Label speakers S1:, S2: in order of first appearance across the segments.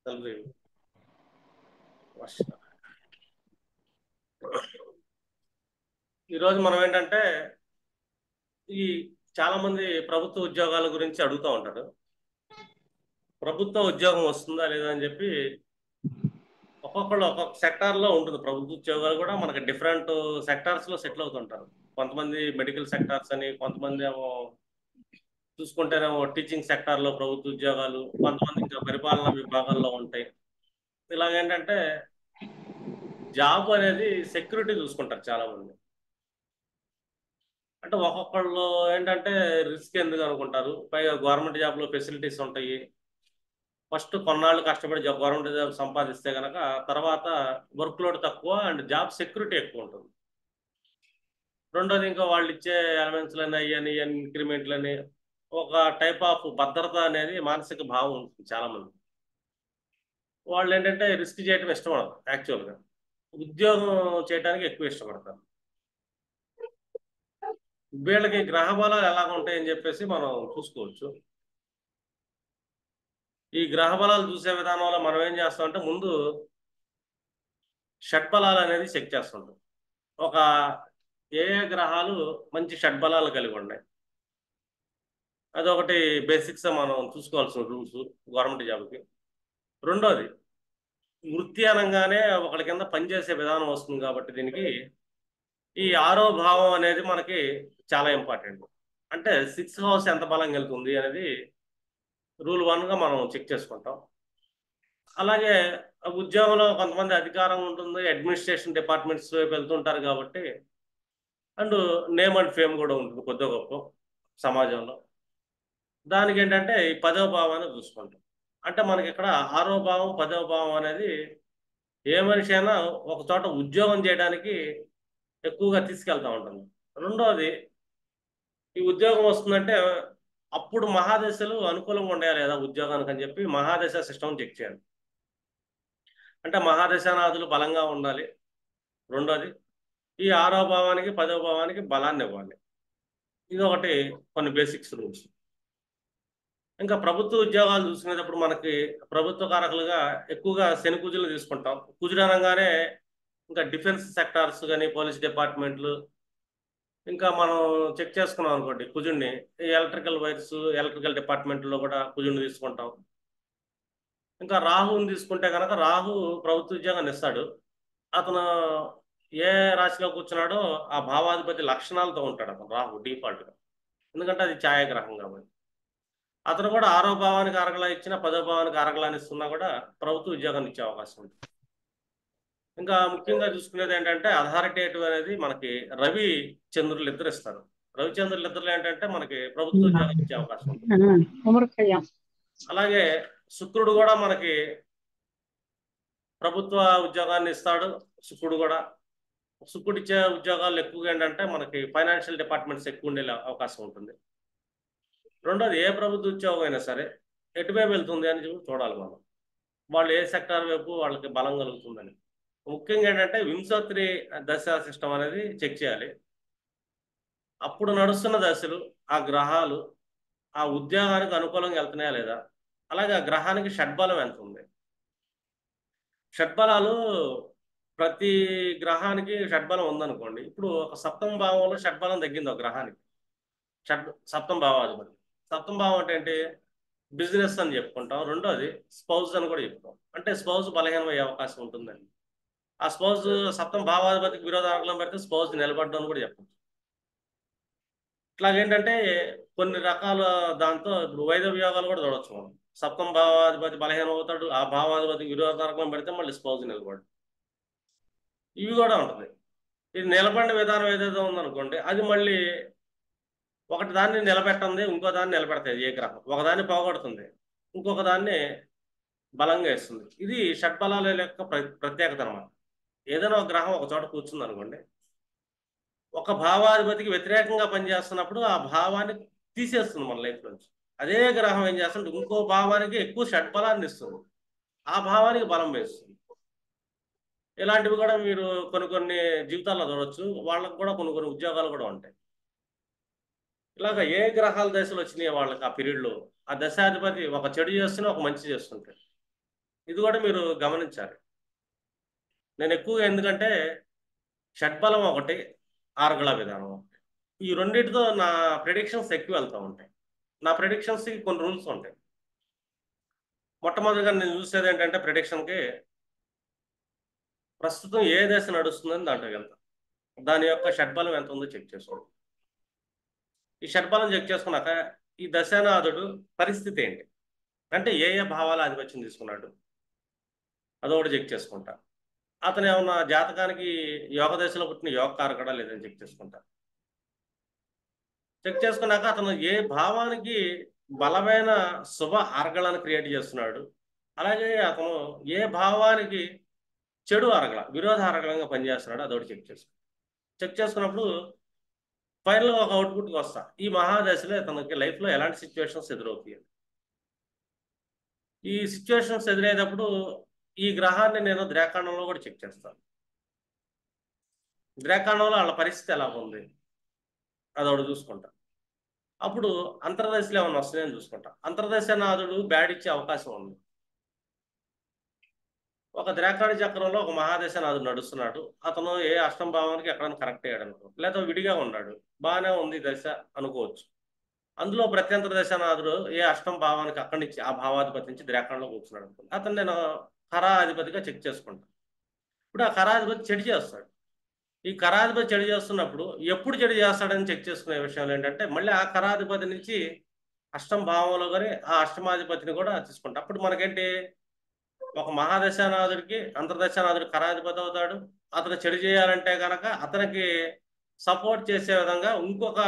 S1: తల్లి ఈరోజు మనం ఏంటంటే ఈ చాలా మంది ప్రభుత్వ ఉద్యోగాల గురించి అడుగుతూ ఉంటారు. ప్రభుత్వ ఉద్యోగం వస్తుందా లేదా అని చెప్పి ఒక్కొక్కళ్ళు ఒక్కొక్క సెక్టార్లో ఉంటుంది. ప్రభుత్వ ఉద్యోగాలు కూడా మనకి డిఫరెంట్ సెక్టార్స్లో సెటిల్ అవుతుంటారు. కొంతమంది మెడికల్ సెక్టార్స్ అని, కొంతమంది ఏమో చూసుకుంటేనేమో టీచింగ్ సెక్టార్లో ప్రభుత్వ ఉద్యోగాలు, కొంతమంది ఇంకా పరిపాలనా విభాగాల్లో ఉంటాయి. ఇలాగేంటంటే జాబ్ అనేది సెక్యూరిటీ చూసుకుంటారు చాలా మంది. అంటే ఒక్కొక్కళ్ళు ఏంటంటే రిస్క్ ఎందుకు అనుకుంటారు. పైగా గవర్నమెంట్ జాబ్లో ఫెసిలిటీస్ ఉంటాయి. ఫస్ట్ కొన్నాళ్ళు కష్టపడి గవర్నమెంట్ జాబ్ సంపాదిస్తే కనుక తర్వాత వర్క్ లోడ్ తక్కువ అండ్ జాబ్ సెక్యూరిటీ ఎక్కువ ఉంటుంది. రెండోది ఇంకా వాళ్ళు ఇచ్చే అలవెన్స్లని అయ్యని ఇంక్రిమెంట్లని ఒక టైప్ ఆఫ్ భద్రత అనేది మానసిక భావం ఉంటుంది చాలా మంది. వాళ్ళు ఏంటంటే రిస్క్ చేయడం ఇష్టపడరు. యాక్చువల్గా ఉద్యోగం చేయడానికి ఎక్కువ ఇష్టపడతారు. వీళ్ళకి గ్రహ బలాలు ఎలాగ ఉంటాయని చెప్పేసి మనం చూసుకోవచ్చు. ఈ గ్రహ బలాలు చూసే విధానంలో మనం ఏం చేస్తామంటే ముందు షట్బలాలు అనేది చెక్ చేస్తుంటాం. ఒక ఏ ఏ గ్రహాలు మంచి షట్బలాలు కలిగి ఉన్నాయి, అదొకటి బేసిక్స్ మనం చూసుకోవాల్సిన రూల్స్ గవర్నమెంట్ జాబ్కి. రెండోది వృత్తి అనగానే ఒకరి కింద పనిచేసే విధానం వస్తుంది కాబట్టి దీనికి ఈ ఆరో భావం అనేది మనకి చాలా ఇంపార్టెంట్. అంటే 6th హౌస్ ఎంత బలం వెళ్తుంది అనేది రూల్ 1గా మనం చెక్ చేసుకుంటాం. అలాగే ఉద్యోగంలో కొంతమంది అధికారం ఉంటుంది, అడ్మినిస్ట్రేషన్ డిపార్ట్మెంట్స్ వైపు వెళ్తుంటారు కాబట్టి అండ్ నేమ్ అండ్ ఫేమ్ కూడా ఉంటుంది కొద్దిగా గొప్ప సమాజంలో. దానికి ఏంటంటే ఈ 10వ భావాన్ని చూసుకుంటాం. అంటే మనకి ఇక్కడ 6వ భావం 10వ భావం అనేది ఏ మనిషి అయినా ఒక చోట ఉద్యోగం చేయడానికి ఎక్కువగా తీసుకెళ్తా ఉంటుంది. రెండోది ఈ ఉద్యోగం వస్తుందంటే అప్పుడు మహాదశలు అనుకూలంగా ఉన్నాయా లేదా ఉద్యోగానికి అని చెప్పి మహాదశ సిస్టమ్ చెక్ చేయాలి. అంటే మహాదశానాథులు బలంగా ఉండాలి. రెండోది ఈ 6వ భావానికి 10వ భావానికి బలాన్ని ఇవ్వాలి. ఇది ఒకటి కొన్ని బేసిక్స్ రూల్స్. ఇంకా ప్రభుత్వ ఉద్యోగాలు చూసుకునేటప్పుడు మనకి ప్రభుత్వ కారకులుగా ఎక్కువగా శని కుజులు తీసుకుంటాం. కుజుడు అనగానే ఇంకా డిఫెన్స్ సెక్టార్స్ కానీ పోలీస్ డిపార్ట్మెంట్లు, ఇంకా మనం చెక్ చేసుకున్నాం అనుకోండి కుజుడిని ఈ ఎలక్ట్రికల్ వైర్స్ ఎలక్ట్రికల్ డిపార్ట్మెంట్లో కూడా కుజుడిని తీసుకుంటాం. ఇంకా రాహుని తీసుకుంటే కనుక రాహు ప్రభుత్వ ఉద్యోగాన్ని ఇస్తాడు. అతను ఏ రాశిలో కూర్చున్నాడో ఆ భావాధిపతి లక్షణాలతో ఉంటాడు అతను రాహు డిఫాల్ట్గా, ఎందుకంటే అది ఛాయాగ్రహం కాబట్టి. అతను కూడా 6వ భావానికి అరగలా ఇచ్చినా 10వ భావానికి అరగలాని ఇస్తున్నా కూడా ప్రభుత్వ ఉద్యోగాన్ని ఇచ్చే అవకాశం ఉంది. ఇంకా ముఖ్యంగా చూసుకునేది ఏంటంటే అథారిటేటివ్ అనేది మనకి రవి చంద్రులు ఇద్దరు ఇస్తారు. రవిచంద్రులు ఇద్దరు ఏంటంటే మనకి ప్రభుత్వ ఉద్యోగం ఇచ్చే అవకాశం ఉంటుంది. అలాగే శుక్రుడు కూడా మనకి ప్రభుత్వ ఉద్యోగాన్ని ఇస్తాడు. శుక్రుడు కూడా శుక్రుడు ఇచ్చే ఉద్యోగాలు ఎక్కువగా ఏంటంటే మనకి ఫైనాన్షియల్ డిపార్ట్మెంట్స్ ఎక్కువ ఉండే అవకాశం ఉంటుంది. రెండోది ఏ ప్రభుత్వ ఉద్యోగం అయినా సరే ఎటువైపు వెళ్తుంది అని చూడాలి మనం. వాళ్ళు ఏ సెక్టార్ వైపు వాళ్ళకి బలం కలుగుతుందని. ముఖ్యంగా ఏంటంటే వింశోత్తరి దశ సిస్టమ్ అనేది చెక్ చేయాలి. అప్పుడు నడుస్తున్న దశలు ఆ గ్రహాలు ఆ ఉద్యోగానికి అనుకూలంగా వెళ్తున్నాయా లేదా, అలాగే ఆ గ్రహానికి షడ్బలం ఎంత ఉంది. షడ్బలాలు ప్రతి గ్రహానికి షడ్బలం ఉందనుకోండి. ఇప్పుడు ఒక సప్తమ భావంలో షడ్బలం తగ్గింది ఒక గ్రహానికి. సప్తమ భావాధిపతి. సప్తమ భావం అంటే ఏంటి, బిజినెస్ అని చెప్పుకుంటాం. రెండోది స్పౌజ్ అని కూడా చెప్తాం. అంటే స్పౌజ్ బలహీనం అయ్యే అవకాశం ఉంటుందని. ఆ స్పౌజ్ సప్తమ భావాధిపతికి విరోధాంగం పెడితే స్పౌజ్ నిలబడ్డం అని కూడా చెప్పచ్చు. ఇట్లాగేంటంటే కొన్ని రకాల దాంతో ఇప్పుడు వైదవ్య యోగాలు కూడా చూడవచ్చు మనం. సప్తమ భావాధిపతి బలహీనం అవుతాడు, ఆ భావాధిపతికి విరోధాంగం పెడితే మళ్ళీ స్పౌజ్ నిలబడు. ఇవి కూడా ఉంటుంది. ఇది నిలబడిన విధానం ఏదైతే ఉందనుకోండి అది మళ్ళీ ఒకటి దాన్ని నిలబెట్టింది ఇంకో దాన్ని నిలబెడతాయి. ఏ గ్రహం ఒకదాన్ని పోగొడుతుంది ఇంకొక దాన్ని బలంగా ఇస్తుంది. ఇది షడ్బలాల యొక్క ప్రత్యేకత అనమాట. ఏదైనా ఒక గ్రహం ఒక చోట కూర్చుంది అనుకోండి, ఒక భావాధిపతికి వ్యతిరేకంగా పనిచేస్తున్నప్పుడు ఆ భావాన్ని తీసేస్తుంది మన లైఫ్ నుంచి. అదే గ్రహం ఏం చేస్తుంది, ఇంకో భావానికి ఎక్కువ షడ్బలాన్ని ఇస్తుంది, ఆ భావానికి బలం వేస్తుంది. ఇలాంటివి కూడా మీరు కొన్ని కొన్ని జీవితాల్లో చూడవచ్చు. వాళ్ళకు కూడా కొన్ని కొన్ని ఉద్యోగాలు కూడా ఉంటాయి. ఇలాగ ఏ గ్రహాల దశలు వచ్చినాయి వాళ్ళకి ఆ పీరియడ్లో, ఆ దశాధిపతి ఒక చెడు చేస్తూనే ఒక మంచి చేస్తుంటాడు. ఇది కూడా మీరు గమనించాలి. నేను ఎక్కువగా ఎందుకంటే షడ్బలం ఒకటి, ఆరుగళ విధానం ఒకటి, ఈ రెండింటితో నా ప్రిడిక్షన్స్ ఎక్కువ వెళ్తూ ఉంటాయి. నా ప్రిడిక్షన్స్కి కొన్ని రూల్స్ ఉంటాయి. మొట్టమొదటిగా నేను చూసేది ఏంటంటే ప్రిడిక్షన్కి ప్రస్తుతం ఏ దశ నడుస్తుందని దాంట్లో వెళ్తాం. దాని యొక్క షడ్బలం ఎంత ఉందో చెక్ చేసుకోండి. ఈ షడ్బలం చెక్ చేసుకున్నాక ఈ దశానాథుడు పరిస్థితి ఏంటి, అంటే ఏ ఏ భావాల ఆధిపత్యం తీసుకున్నాడు అదొకటి చెక్ చేసుకుంటా. అతను ఏమన్నా జాతకానికి యోగ దశలో పుట్టిన యోగ కారకడా లేదని చెక్ చేసుకుంటా. చెక్ చేసుకున్నాక అతను ఏ భావానికి బలమైన శుభ అర్గళాన్ని క్రియేట్ చేస్తున్నాడు, అలాగే అతను ఏ భావానికి చెడు అరగళ విరోధ అరగళంగా పనిచేస్తున్నాడు అదొకటి చెక్ చేసుకున్నప్పుడు ఫైనల్గా ఒక అవుట్పుట్కి వస్తా ఈ మహాదశలో తనకి లైఫ్లో ఎలాంటి సిచ్యువేషన్స్ ఎదురవుతాయి. ఈ సిచ్యువేషన్స్ ఎదురయ్యేటప్పుడు ఈ గ్రహాన్ని నేను ద్రేకాండంలో కూడా చెక్ చేస్తాను. ద్రేకాండంలో వాళ్ళ పరిస్థితి ఎలా ఉంది అదొకటి చూసుకుంటా. అప్పుడు అంతర్దశలో ఏమైనా వస్తున్నాయని చూసుకుంటా. అంతర్దశనాథుడు బ్యాడ్ ఇచ్చే అవకాశం ఉంది. ఒక ద్రేకాడి చక్రంలో ఒక మహాదశనాథుడు నడుస్తున్నాడు, అతను ఏ అష్టం భావానికి ఎక్కడైనా కరెక్ట్ అయ్యాడు అనుకో, లేదా విడిగా ఉన్నాడు, బాగానే ఉంది దశ అనుకోవచ్చు. అందులో ప్రత్యంతర దశనాథుడు ఏ అష్టం భావానికి అక్కడి నుంచి ఆ భావాధిపతి నుంచి ద్రేకంలో కూర్చున్నాడు అనుకో, అతను నేను కరాధిపతిగా చెక్ చేసుకుంటాను. ఇప్పుడు ఆ కరాధిపతి చెడు చేస్తాడు. ఈ కరాధిపతి చెడు చేస్తున్నప్పుడు ఎప్పుడు చెడు చేస్తాడని చెక్ చేసుకునే విషయాలు ఏంటంటే మళ్ళీ ఆ కరాధిపతి నుంచి అష్టం భావంలో కానీ ఆ అష్టమాధిపతిని కూడా తీసుకుంటాం. అప్పుడు మనకేంటి, ఒక మహాదశానాథుడికి అంతర్దశానాథుడు కరాధిపతి అవుతాడు. అతను చెడు చేయాలంటే కనుక అతనికి సపోర్ట్ చేసే విధంగా ఇంకొక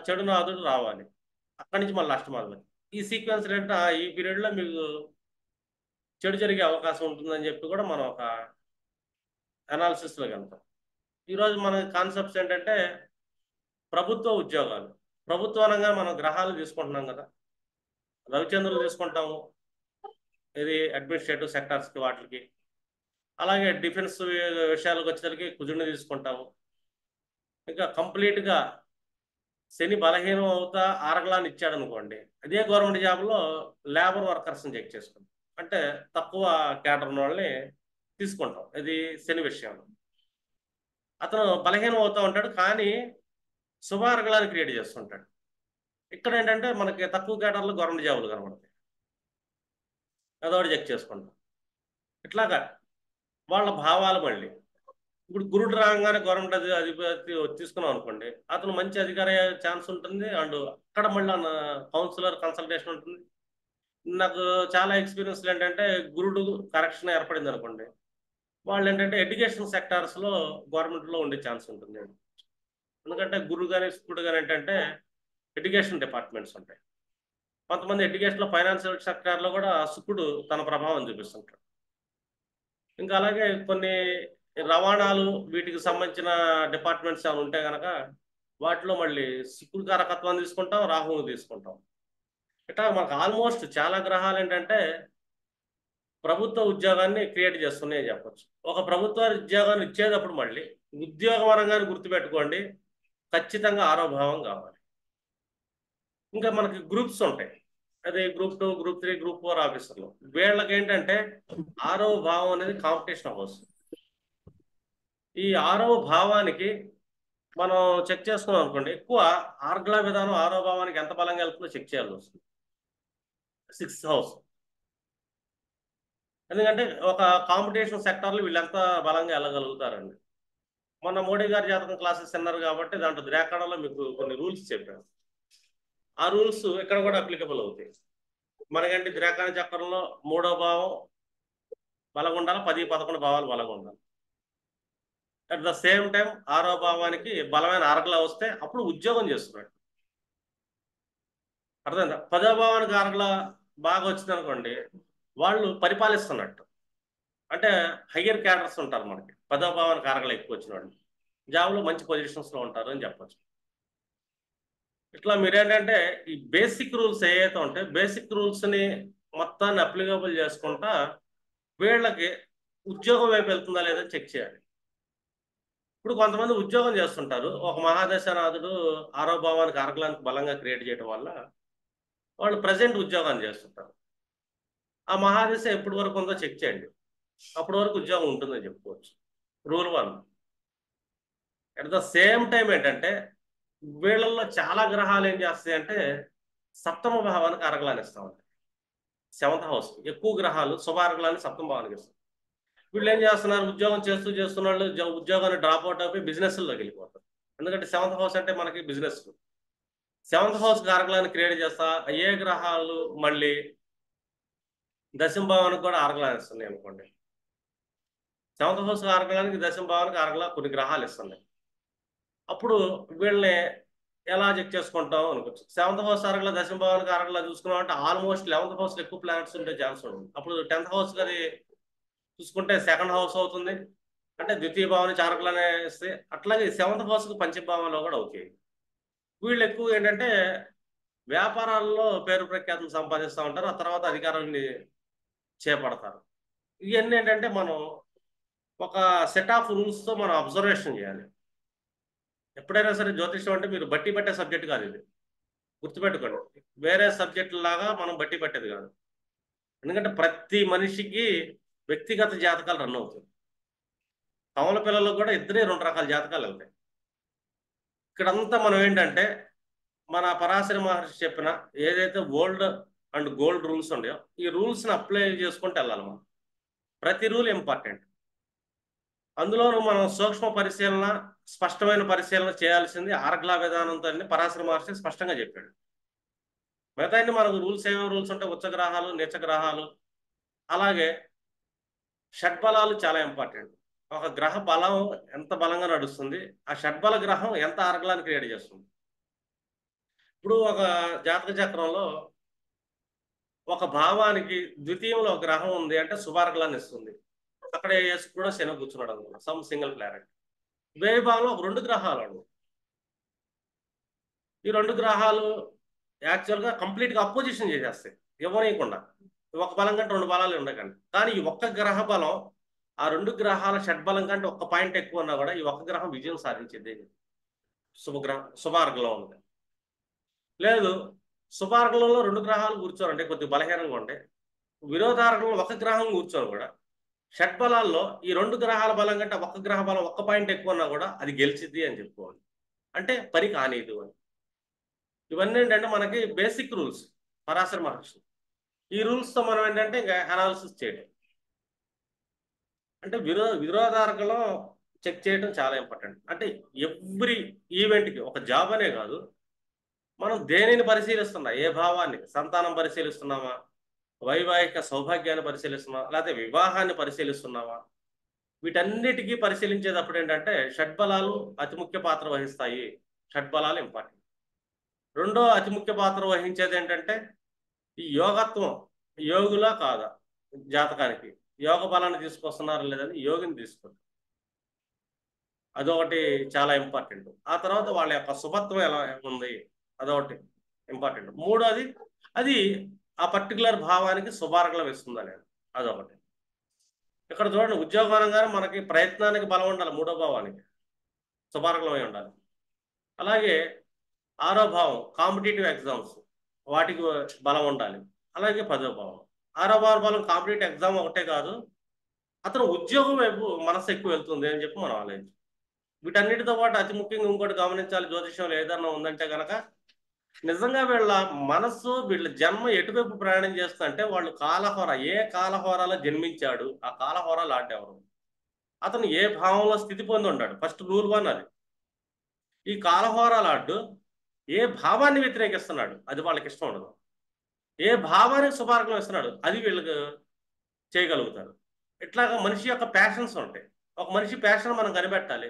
S1: చెడు నాథుడు రావాలి, అక్కడి నుంచి మళ్ళీ అష్టమాధిపతి. ఈ సీక్వెన్స్ ఏంటంటే ఈ పీరియడ్లో మీకు చెడు జరిగే అవకాశం ఉంటుందని చెప్పి కూడా మనం ఒక అనాలిసిస్లోకి వెళ్తాం. ఈరోజు మన కాన్సెప్ట్స్ ఏంటంటే ప్రభుత్వ ఉద్యోగాలు. ప్రభుత్వానంగా మనం గ్రహాలు తీసుకుంటున్నాం కదా, రవిచంద్రులు తీసుకుంటాము ఇది అడ్మినిస్ట్రేటివ్ సెక్టార్స్కి వాటికి, అలాగే డిఫెన్స్ విషయాలకు వచ్చేసరికి కుజుడిని తీసుకుంటాము. ఇంకా కంప్లీట్గా శని బలహీనం అవుతా ఆరగలాన్ని ఇచ్చాడు అనుకోండి, అదే గవర్నమెంట్ జాబ్లో లేబర్ వర్కర్స్ని చెక్ చేసుకుంటాం, అంటే తక్కువ క్యాడర్ ఉన్న వాళ్ళని తీసుకుంటాం. ఇది శని విషయంలో అతను బలహీనం అవుతూ ఉంటాడు కానీ శుభార్గలాన్ని క్రియేట్ చేస్తుంటాడు. ఇక్కడ ఏంటంటే మనకి తక్కువ క్యాడర్లో గవర్నమెంట్ జాబులు కనబడతాయి, అదొకటి చెక్ చేసుకుంటాం. ఇట్లాగా వాళ్ళ భావాలు మళ్ళీ ఇప్పుడు గురుడు రాగానే గవర్నమెంట్ అధిపతి తీసుకున్నాం అనుకోండి, అతను మంచి అధికార ఛాన్స్ ఉంటుంది, అండ్ అక్కడ మళ్ళీ కౌన్సిలర్ కన్సల్టేషన్ ఉంటుంది. నాకు చాలా ఎక్స్పీరియన్స్లు ఏంటంటే గురుడు కరెక్షన్ ఏర్పడింది అనుకోండి, వాళ్ళు ఏంటంటే ఎడ్యుకేషన్ సెక్టార్స్లో గవర్నమెంట్లో ఉండే ఛాన్స్ ఉంటుంది. ఎందుకంటే గురువు కానీ శుక్రుడు కానీ ఏంటంటే ఎడ్యుకేషన్ డిపార్ట్మెంట్స్ ఉంటాయి. కొంతమంది ఎడ్యుకేషన్లో ఫైనాన్షియల్ సెక్టార్లో కూడా శుక్రుడు తన ప్రభావం చూపిస్తుంటాడు. ఇంకా అలాగే కొన్ని రవాణాలు వీటికి సంబంధించిన డిపార్ట్మెంట్స్ ఏమైనా ఉంటే కనుక వాటిలో మళ్ళీ శుక్రుడు కారకత్వాన్ని తీసుకుంటాం, రాహువుని తీసుకుంటాం. ఇట్లా మనకు ఆల్మోస్ట్ చాలా గ్రహాలు ఏంటంటే ప్రభుత్వ ఉద్యోగాన్ని క్రియేట్ చేస్తున్నాయని చెప్పొచ్చు. ఒక ప్రభుత్వ ఉద్యోగాన్ని ఇచ్చేటప్పుడు మళ్ళీ ఉద్యోగపరంగానే గుర్తుపెట్టుకోండి, ఖచ్చితంగా ఆరో భావం కావాలి. ఇంకా మనకి గ్రూప్స్ ఉంటాయి, అదే గ్రూప్ 2, గ్రూప్ 3, గ్రూప్ 4 ఆఫీసర్లు. వీళ్ళకి ఏంటంటే ఆరో భావం అనేది కాంపిటీషన్ హౌస్. ఈ ఆరో భావానికి మనం చెక్ చేసుకున్నాం అనుకోండి, ఎక్కువ ఆర్గ్లా విధానం ఆరో భావానికి ఎంత బలంగా వెళ్తుందో చెక్ చేయాల్సి వస్తుంది. 6th హౌస్, ఎందుకంటే ఒక కాంపిటీషన్ సెక్టార్లో వీళ్ళు ఎంత బలంగా వెళ్ళగలుగుతారండి. మొన్న మోడీ గారి జాతకం క్లాసెస్ విన్నారు కాబట్టి దాంట్లో ద్రేకాడంలో మీకు కొన్ని రూల్స్ చెప్పాను. ఆ రూల్స్ ఇక్కడ కూడా అప్లికబుల్ అవుతాయి. మనకంటే ద్రేకాణ చక్రంలో 3వ భావం బలంగా ఉండాలి, 10, 11 భావాలు బలంగా ఉండాలి. అట్ ద సేమ్ టైం 6వ భావానికి బలమైన ఆరగలా వస్తే అప్పుడు ఉద్యోగం చేస్తున్నాడు. అర్థమైందా? 10వ భావానికి ఆరగలా బాగా వచ్చింది అనుకోండి, వాళ్ళు పరిపాలిస్తున్నట్టు, అంటే హయ్యర్ క్యాడర్స్ ఉంటారు మనకి. 10వ భావానికి ఆరగలా ఎక్కువ వచ్చిన వాళ్ళు జాబ్లో మంచి పొజిషన్స్లో ఉంటారు అని చెప్పచ్చు. ఇట్లా మీరేంటంటే ఈ బేసిక్ రూల్స్ ఏవైతే ఉంటాయి, బేసిక్ రూల్స్ని మొత్తాన్ని అప్లికబుల్ చేసుకుంటా వీళ్ళకి ఉద్యోగం వైపు వెళ్తుందా లేదా చెక్ చేయాలి. ఇప్పుడు కొంతమంది ఉద్యోగం చేస్తుంటారు, ఒక మహాదశనాథుడు ఆరో భావానికి అరగలానికి బలంగా క్రియేట్ చేయడం వల్ల వాళ్ళు ప్రజెంట్ ఉద్యోగాన్ని చేస్తుంటారు. ఆ మహాదశ ఎప్పటి వరకు ఉందో చెక్ చేయండి, అప్పటి వరకు ఉద్యోగం ఉంటుందని చెప్పుకోవచ్చు. Rule 1. At the same time ఏంటంటే వీళ్ళల్లో చాలా గ్రహాలు ఏం చేస్తాయంటే సప్తమ భావానికి అరగలానిస్తా ఉంటాయి. 7th హౌస్ ఎక్కువ గ్రహాలు శుభార్గలాన్ని సప్తమ భావానికి ఇస్తాయి. వీళ్ళు ఏం చేస్తున్నారు, ఉద్యోగం చేస్తున్న వాళ్ళు ఉద్యోగాన్ని డ్రాప్ అవుట్ అయిపోయి బిజినెస్లోకి వెళ్ళిపోతారు. ఎందుకంటే 7th హౌస్ అంటే మనకి బిజినెస్. 7th హౌస్ కారకులను క్రియేట్ చేస్తా ఏ గ్రహాలు మళ్ళీ దశమ భావానికి కూడా అరగలానిస్తున్నాయి అనుకోండి. 7th హౌస్ కారకానికి దశమ భావానికి అరగలా కొన్ని గ్రహాలు ఇస్తున్నాయి. అప్పుడు వీళ్ళని ఎలా చెక్ చేసుకుంటాం అనుకోవచ్చు. 7th హౌస్ అరగల దశమ భావానికి అరగల చూసుకున్నాం అంటే ఆల్మోస్ట్ 11th హౌస్ ఎక్కువ ప్లానెట్స్ ఉండే ఛాన్స్ ఉంటుంది. అప్పుడు 10th హౌస్ అది చూసుకుంటే 2nd హౌస్ అవుతుంది, అంటే ద్వితీయ భావాన్ని చారకులనే ఇస్తే. అట్లాగే 7th హౌస్కి పంచమ భావంలో కూడా అవుతాయి. వీళ్ళు ఎక్కువ ఏంటంటే వ్యాపారాల్లో పేరు ప్రఖ్యాతులు సంపాదిస్తూ ఉంటారు, ఆ తర్వాత అధికారాన్ని చేపడతారు. ఇవన్నీ ఏంటంటే మనం ఒక సెట్ ఆఫ్ రూల్స్తో మనం అబ్జర్వేషన్ చేయాలి. ఎప్పుడైనా సరే జ్యోతిష్యం అంటే మీరు బట్టి పట్టే సబ్జెక్ట్ కాదు, ఇది గుర్తుపెట్టుకోండి. వేరే సబ్జెక్టు లాగా మనం బట్టి పట్టేది కాదు. ఎందుకంటే ప్రతి మనిషికి వ్యక్తిగత జాతకాలు రన్ అవుతాయి. కమల పిల్లలకు కూడా ఇద్దరే 2 రకాల జాతకాలు వెళ్తాయి. ఇక్కడంతా మనం ఏంటంటే మన పరాశర మహర్షి చెప్పిన ఏదైతే ఓల్డ్ అండ్ గోల్డ్ రూల్స్ ఉన్నాయో ఈ రూల్స్ని అప్లై చేసుకుంటూ వెళ్ళాలి మనం. ప్రతి రూల్ ఇంపార్టెంట్. అందులోనూ మనం సూక్ష్మ పరిశీలన, స్పష్టమైన పరిశీలన చేయాల్సింది ఆర్గ్లా విధానంతో పరాశర మహర్షి స్పష్టంగా చెప్పాడు. మిగతా మనకు రూల్స్ ఏమేమి రూల్స్ ఉంటాయి, ఉచ్చగ్రహాలు, నీచగ్రహాలు, అలాగే షడ్బలాలు చాలా ఇంపార్టెంట్. ఒక గ్రహ బలం ఎంత బలంగా నడుస్తుంది, ఆ షడ్బల గ్రహం ఎంత ఆర్గ్లాన్ని క్రియేట్ చేస్తుంది. ఇప్పుడు ఒక జాతక చక్రంలో ఒక భావానికి ద్వితీయంలో ఒక గ్రహం ఉంది అంటే శుభార్గ్లాన్ని ఇస్తుంది. అక్కడ కూడా శని కూర్చున్నాడు అనుకున్నాడు, సమ్ సింగిల్ ప్లానెట్. వేయి భావంలో ఒక 2 గ్రహాలు అండి. ఈ 2 గ్రహాలు యాక్చువల్గా కంప్లీట్గా అపోజిషన్ చేసేస్తాయి, ఇవ్వనీయకుండా. ఒక బలం కంటే 2 బలాలు ఉండకండి. కానీ ఈ ఒక్క గ్రహ బలం ఆ 2 గ్రహాల షడ్బలం కంటే ఒక్క పాయింట్ ఎక్కువ ఉన్నా కూడా ఈ ఒక్క గ్రహం విజయం సాధించింది. శుభార్గంలో ఉంది. లేదు, శుభార్గంలో 2 గ్రహాలు కూర్చోరంటే కొద్దిగా బలహీనంగా ఉంటాయి, విరోధార్గంలో ఒక గ్రహం కూర్చొని కూడా షడ్బలాల్లో ఈ 2 గ్రహాల బలం కంటే ఒక్క గ్రహ బలం ఒక్క పాయింట్ ఎక్కువ ఉన్నా కూడా అది గెలిచిద్ది అని చెప్పుకోవాలి. అంటే పని కానిది అని. ఇవన్నీ ఏంటంటే మనకి బేసిక్ రూల్స్ పరాశర మహర్షి. ఈ రూల్స్తో మనం ఏంటంటే ఇంకా అనాలిసిస్ చేయడం అంటే విరోధార్గంలో చెక్ చేయడం చాలా ఇంపార్టెంట్. అంటే ఎవ్రీ ఈవెంట్కి ఒక జాబ్ అనే కాదు, మనం దేనిని పరిశీలిస్తున్నా, ఏ భావాన్ని, సంతానం పరిశీలిస్తున్నామా, వైవాహిక సౌభాగ్యాన్ని పరిశీలిస్తున్నావా, లేకపోతే వివాహాన్ని పరిశీలిస్తున్నావా, వీటన్నిటికీ పరిశీలించేటప్పుడు ఏంటంటే షడ్బలాలు అతి ముఖ్య పాత్ర వహిస్తాయి. షడ్బలాలు ఇంపార్టెంట్. రెండో అతి ముఖ్య పాత్ర వహించేది ఏంటంటే ఈ యోగత్వం, యోగులా కాదా జాతకానికి, యోగ బలాన్ని తీసుకొస్తున్నారా లేదని యోగిని తీసుకుంటారు. అదొకటి చాలా ఇంపార్టెంట్. ఆ తర్వాత వాళ్ళ యొక్క శుభత్వం ఎలా ఉంది అదొకటి ఇంపార్టెంట్. మూడోది అది ఆ పర్టికులర్ భావానికి శుభార్గలం ఇస్తుందని, అదొకటి. ఇక్కడ చూడండి, ఉద్యోగపరంగానే మనకి ప్రయత్నానికి బలం ఉండాలి, 3వ భావానికి శుభార్గలమై ఉండాలి. అలాగే 6వ భావం కాంపిటేటివ్ ఎగ్జామ్స్, వాటికి బలం ఉండాలి. అలాగే 10వ భావం. 6వ భావం బలం కాంపిటేటివ్ ఎగ్జామ్ ఒకటే కాదు, అతను ఉద్యోగం వైపు మనసు ఎక్కువ వెళ్తుంది అని చెప్పి మనం ఆలోచించాలి. వీటన్నిటితో పాటు అతి ముఖ్యంగా ఇంకోటి గమనించాలి జ్యోతిష్యంలో ఏదన్నా ఉందంటే కనుక, నిజంగా వీళ్ళ మనస్సు, వీళ్ళ జన్మ ఎటువైపు ప్రయాణం చేస్తుందంటే వాళ్ళు కాలహోర, ఏ కాలహోరాలో జన్మించాడు, ఆ కాలహోర లాంటి ఎవరు, అతను ఏ భావంలో స్థితి పొంది ఉంటాడు. ఫస్ట్ రూల్ 1 అది. ఈ కాలహోర లాడ్డు ఏ భావాన్ని వ్యతిరేకిస్తున్నాడు అది వాళ్ళకి ఇష్టం ఉండదు, ఏ భావానికి శుభార్గం ఇస్తున్నాడు అది వీళ్ళకి చేయగలుగుతారు. ఇట్లాగా మనిషి యొక్క ప్యాషన్స్ ఉంటాయి. ఒక మనిషి ప్యాషన్ మనం కనిపెట్టాలి,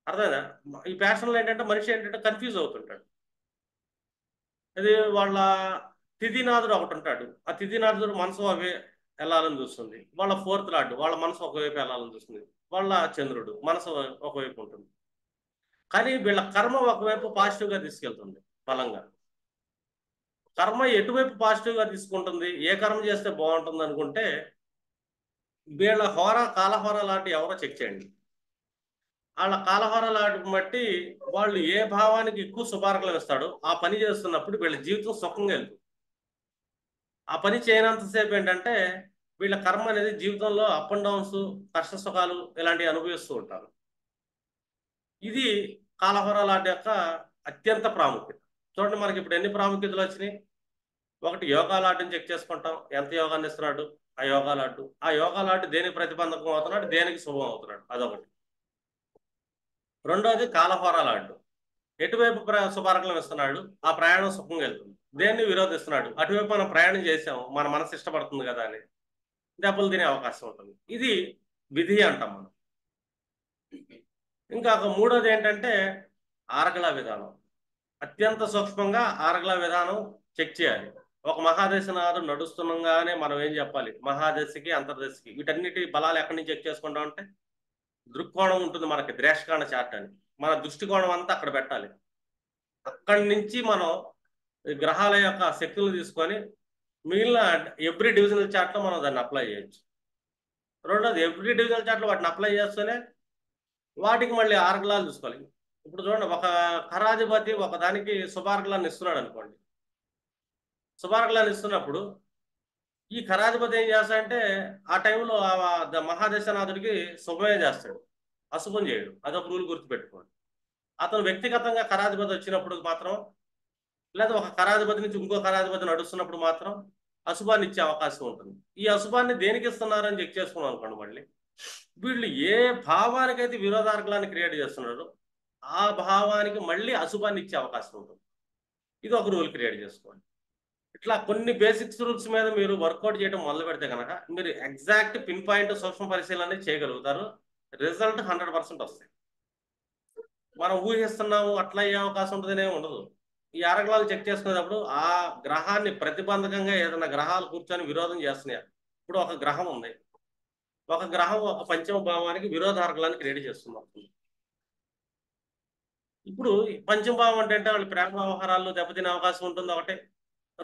S1: అర్థమైనా. ఈ ప్యాషన్లో ఏంటంటే మనిషి ఏంటంటే కన్ఫ్యూజ్ అవుతుంటాడు. అది వాళ్ళ తిథినాథుడు ఒకటి ఉంటాడు, ఆ తిథినాథుడు మనసు అవే వెళ్ళాలని చూస్తుంది. వాళ్ళ 4th లార్డ్ వాళ్ళ మనసు ఒకవైపు వెళ్ళాలని చూస్తుంది. వాళ్ళ చంద్రుడు మనసు ఒకవైపు ఉంటుంది. కానీ వీళ్ళ కర్మ ఒకవైపు పాజిటివ్గా తీసుకెళ్తుంది బలంగా. కర్మ ఎటువైపు పాజిటివ్గా తీసుకుంటుంది, ఏ కర్మ చేస్తే బాగుంటుంది అనుకుంటే వీళ్ళ కాలహోర లాంటి ఎవరో చెక్ చేయండి. వాళ్ళ కాలహోర లాంటి బట్టి వాళ్ళు ఏ భావానికి ఎక్కువ శుభార్గలం ఇస్తాడో ఆ పని చేస్తున్నప్పుడు వీళ్ళ జీవితం సుఖంగా వెళ్తుంది. ఆ పని చేయనంతసేపు ఏంటంటే వీళ్ళ కర్మ అనేది జీవితంలో అప్ అండ్ డౌన్స్, కష్ట సుఖాలు ఇలాంటివి అనుభవిస్తూ ఉంటారు. ఇది కాలహోర లాంటి యొక్క అత్యంత ప్రాముఖ్యత. చూడండి మనకి ఇప్పుడు ఎన్ని ప్రాముఖ్యతలు వచ్చినాయి. ఒకటి యోగా లాటుని చెక్ చేసుకుంటాం. ఎంత యోగాన్ని ఇస్తున్నాడు ఆ యోగా లాటు. ఆ యోగా లాటు దేనికి ప్రతిబంధకం అవుతున్నాడు, దేనికి శుభం అవుతున్నాడు, అదొకటి. రెండోది కాలహోర లాటు. ఎటువైపు శుభార్కలం ఇస్తున్నాడు, ఆ ప్రయాణం సుఖంగా వెళ్తుంది. దేన్ని విరోధిస్తున్నాడు, అటువైపు మనం ప్రయాణం చేసాం, మన మనసు ఇష్టపడుతుంది కదా అని దెబ్బలు తినే అవకాశం ఉంటుంది. ఇది విధి అంటాం మనం. ఇంకా మూడోది ఏంటంటే ఆరగల విధానం. అత్యంత సూక్ష్మంగా ఆరగల విధానం చెక్ చేయాలి. ఒక మహాదశనాథుడు నడుస్తుండగానే మనం ఏం చెప్పాలి, మహాదశకి అంతర్దశకి వీటన్నిటి బలాలు ఎక్కడి నుంచి చెక్ చేసుకుంటాం అంటే దృక్కోణం ఉంటుంది మనకి, ద్రేషకాణ చార్ట్ అని. మన దృష్టికోణం అంతా అక్కడ పెట్టాలి. అక్కడి నుంచి మనం గ్రహాల యొక్క శక్తులు తీసుకొని మిగిలిన ఎవ్రీ డివిజనల్ చార్ట్లో మనం దాన్ని అప్లై చేయొచ్చు. రెండోది ఎవ్రీ డివిజనల్ చార్ట్లో వాటిని అప్లై చేస్తూనే వాటికి మళ్ళీ ఆర్గలాలు చూసుకోవాలి. ఇప్పుడు చూడండి, ఒక ఖరాధిపతి ఒక దానికి శుభార్గలాన్ని ఇస్తున్నాడు అనుకోండి. శుభార్గలాన్ని ఇస్తున్నప్పుడు ఈ ఖరాధిపతి ఏం చేస్తాడంటే ఆ టైంలో మహాదశనాథుడికి శుభమే చేస్తాడు, అశుభం చేయడు. అదొక రూల్ గుర్తుపెట్టుకోండి. అతను వ్యక్తిగతంగా ఖరాధిపతి వచ్చినప్పుడు మాత్రం, లేదా ఒక ఖరాధిపతి నుంచి ఇంకో ఖరాధిపతి నడుస్తున్నప్పుడు మాత్రం అశుభాన్ని ఇచ్చే అవకాశం ఉంటుంది. ఈ అశుభాన్ని దేనికి ఇస్తున్నారని చెక్ చేసుకున్నాం అనుకోండి, మళ్ళీ వీళ్ళు ఏ భావానికైతే విరోధార్గలాన్ని క్రియేట్ చేస్తున్నారో ఆ భావానికి మళ్ళీ అశుభాన్ని ఇచ్చే అవకాశం ఉంటుంది. ఇది ఒక రూల్ క్రియేట్ చేసుకోండి. ఇట్లా కొన్ని బేసిక్స్ రూల్స్ మీద మీరు వర్కౌట్ చేయడం మొదలు పెడితే కనుక మీరు ఎగ్జాక్ట్ పిన్ పాయింట్ సూక్ష్మ పరిశీలన చేయగలుగుతారు. రిజల్ట్ 100% వస్తాయి. మనం ఊహిస్తున్నాము అట్లా అయ్యే అవకాశం ఉంటుందనే ఉండదు. ఈ అరగలాలు చెక్ చేసుకునేటప్పుడు ఆ గ్రహాన్ని ప్రతిబంధకంగా ఏదైనా గ్రహాలు కూర్చొని విరోధం చేస్తున్నాయి. ఇప్పుడు ఒక గ్రహం ఉంది, ఒక గ్రహం ఒక పంచమ భావానికి విరోధార్గలాన్ని క్రియేట్ చేస్తున్నాం. ఇప్పుడు పంచమ భావం అంటే వాళ్ళు ప్రేమ వ్యవహారాల్లో దెబ్బతినే అవకాశం ఉంటుంది ఒకటి.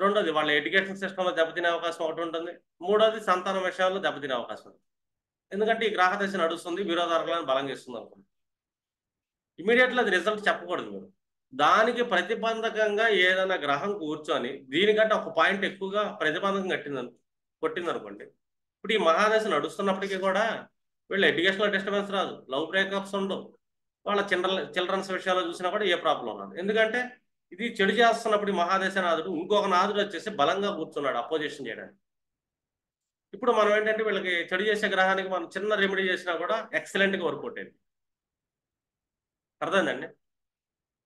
S1: రెండోది వాళ్ళ ఎడ్యుకేషన్ సిస్టంలో దెబ్బతినే అవకాశం ఒకటి ఉంటుంది. మూడోది సంతాన విషయాల్లో దెబ్బతినే అవకాశం ఉంటుంది. ఎందుకంటే ఈ గ్రహ దశ నడుస్తుంది, విరోధార్గలాన్ని బలంగా ఇస్తుంది అనుకోండి. ఇమీడియట్లీ అది రిజల్ట్ చెప్పకూడదు మీరు. దానికి ప్రతిబంధకంగా ఏదైనా గ్రహం కూర్చొని దీనికంటే ఒక పాయింట్ ఎక్కువగా ప్రతిబంధకం కొట్టిందనుకోండి. ఇప్పుడు ఈ మహాదశ నడుస్తున్నప్పటికీ కూడా వీళ్ళు ఎడ్యుకేషనల్ డిస్టర్బెన్స్ రాదు, లవ్ బ్రేకప్స్ ఉండవు, వాళ్ళ చిల్డ్రన్స్ విషయాల్లో చూసినా కూడా ఏ ప్రాబ్లం రాదు. ఎందుకంటే ఇది చెడు చేస్తున్నప్పుడు మహాదశ నాథుడు ఇంకొక నాథుడు వచ్చేసి బలంగా కూర్చున్నాడు అపోజిషన్ చేయడానికి. ఇప్పుడు మనం ఏంటంటే వీళ్ళకి చెడు చేసే గ్రహానికి మనం చిన్న రెమెడీ చేసినా కూడా ఎక్సలెంట్గా వర్కౌట్ అయింది. అర్థమైందండి?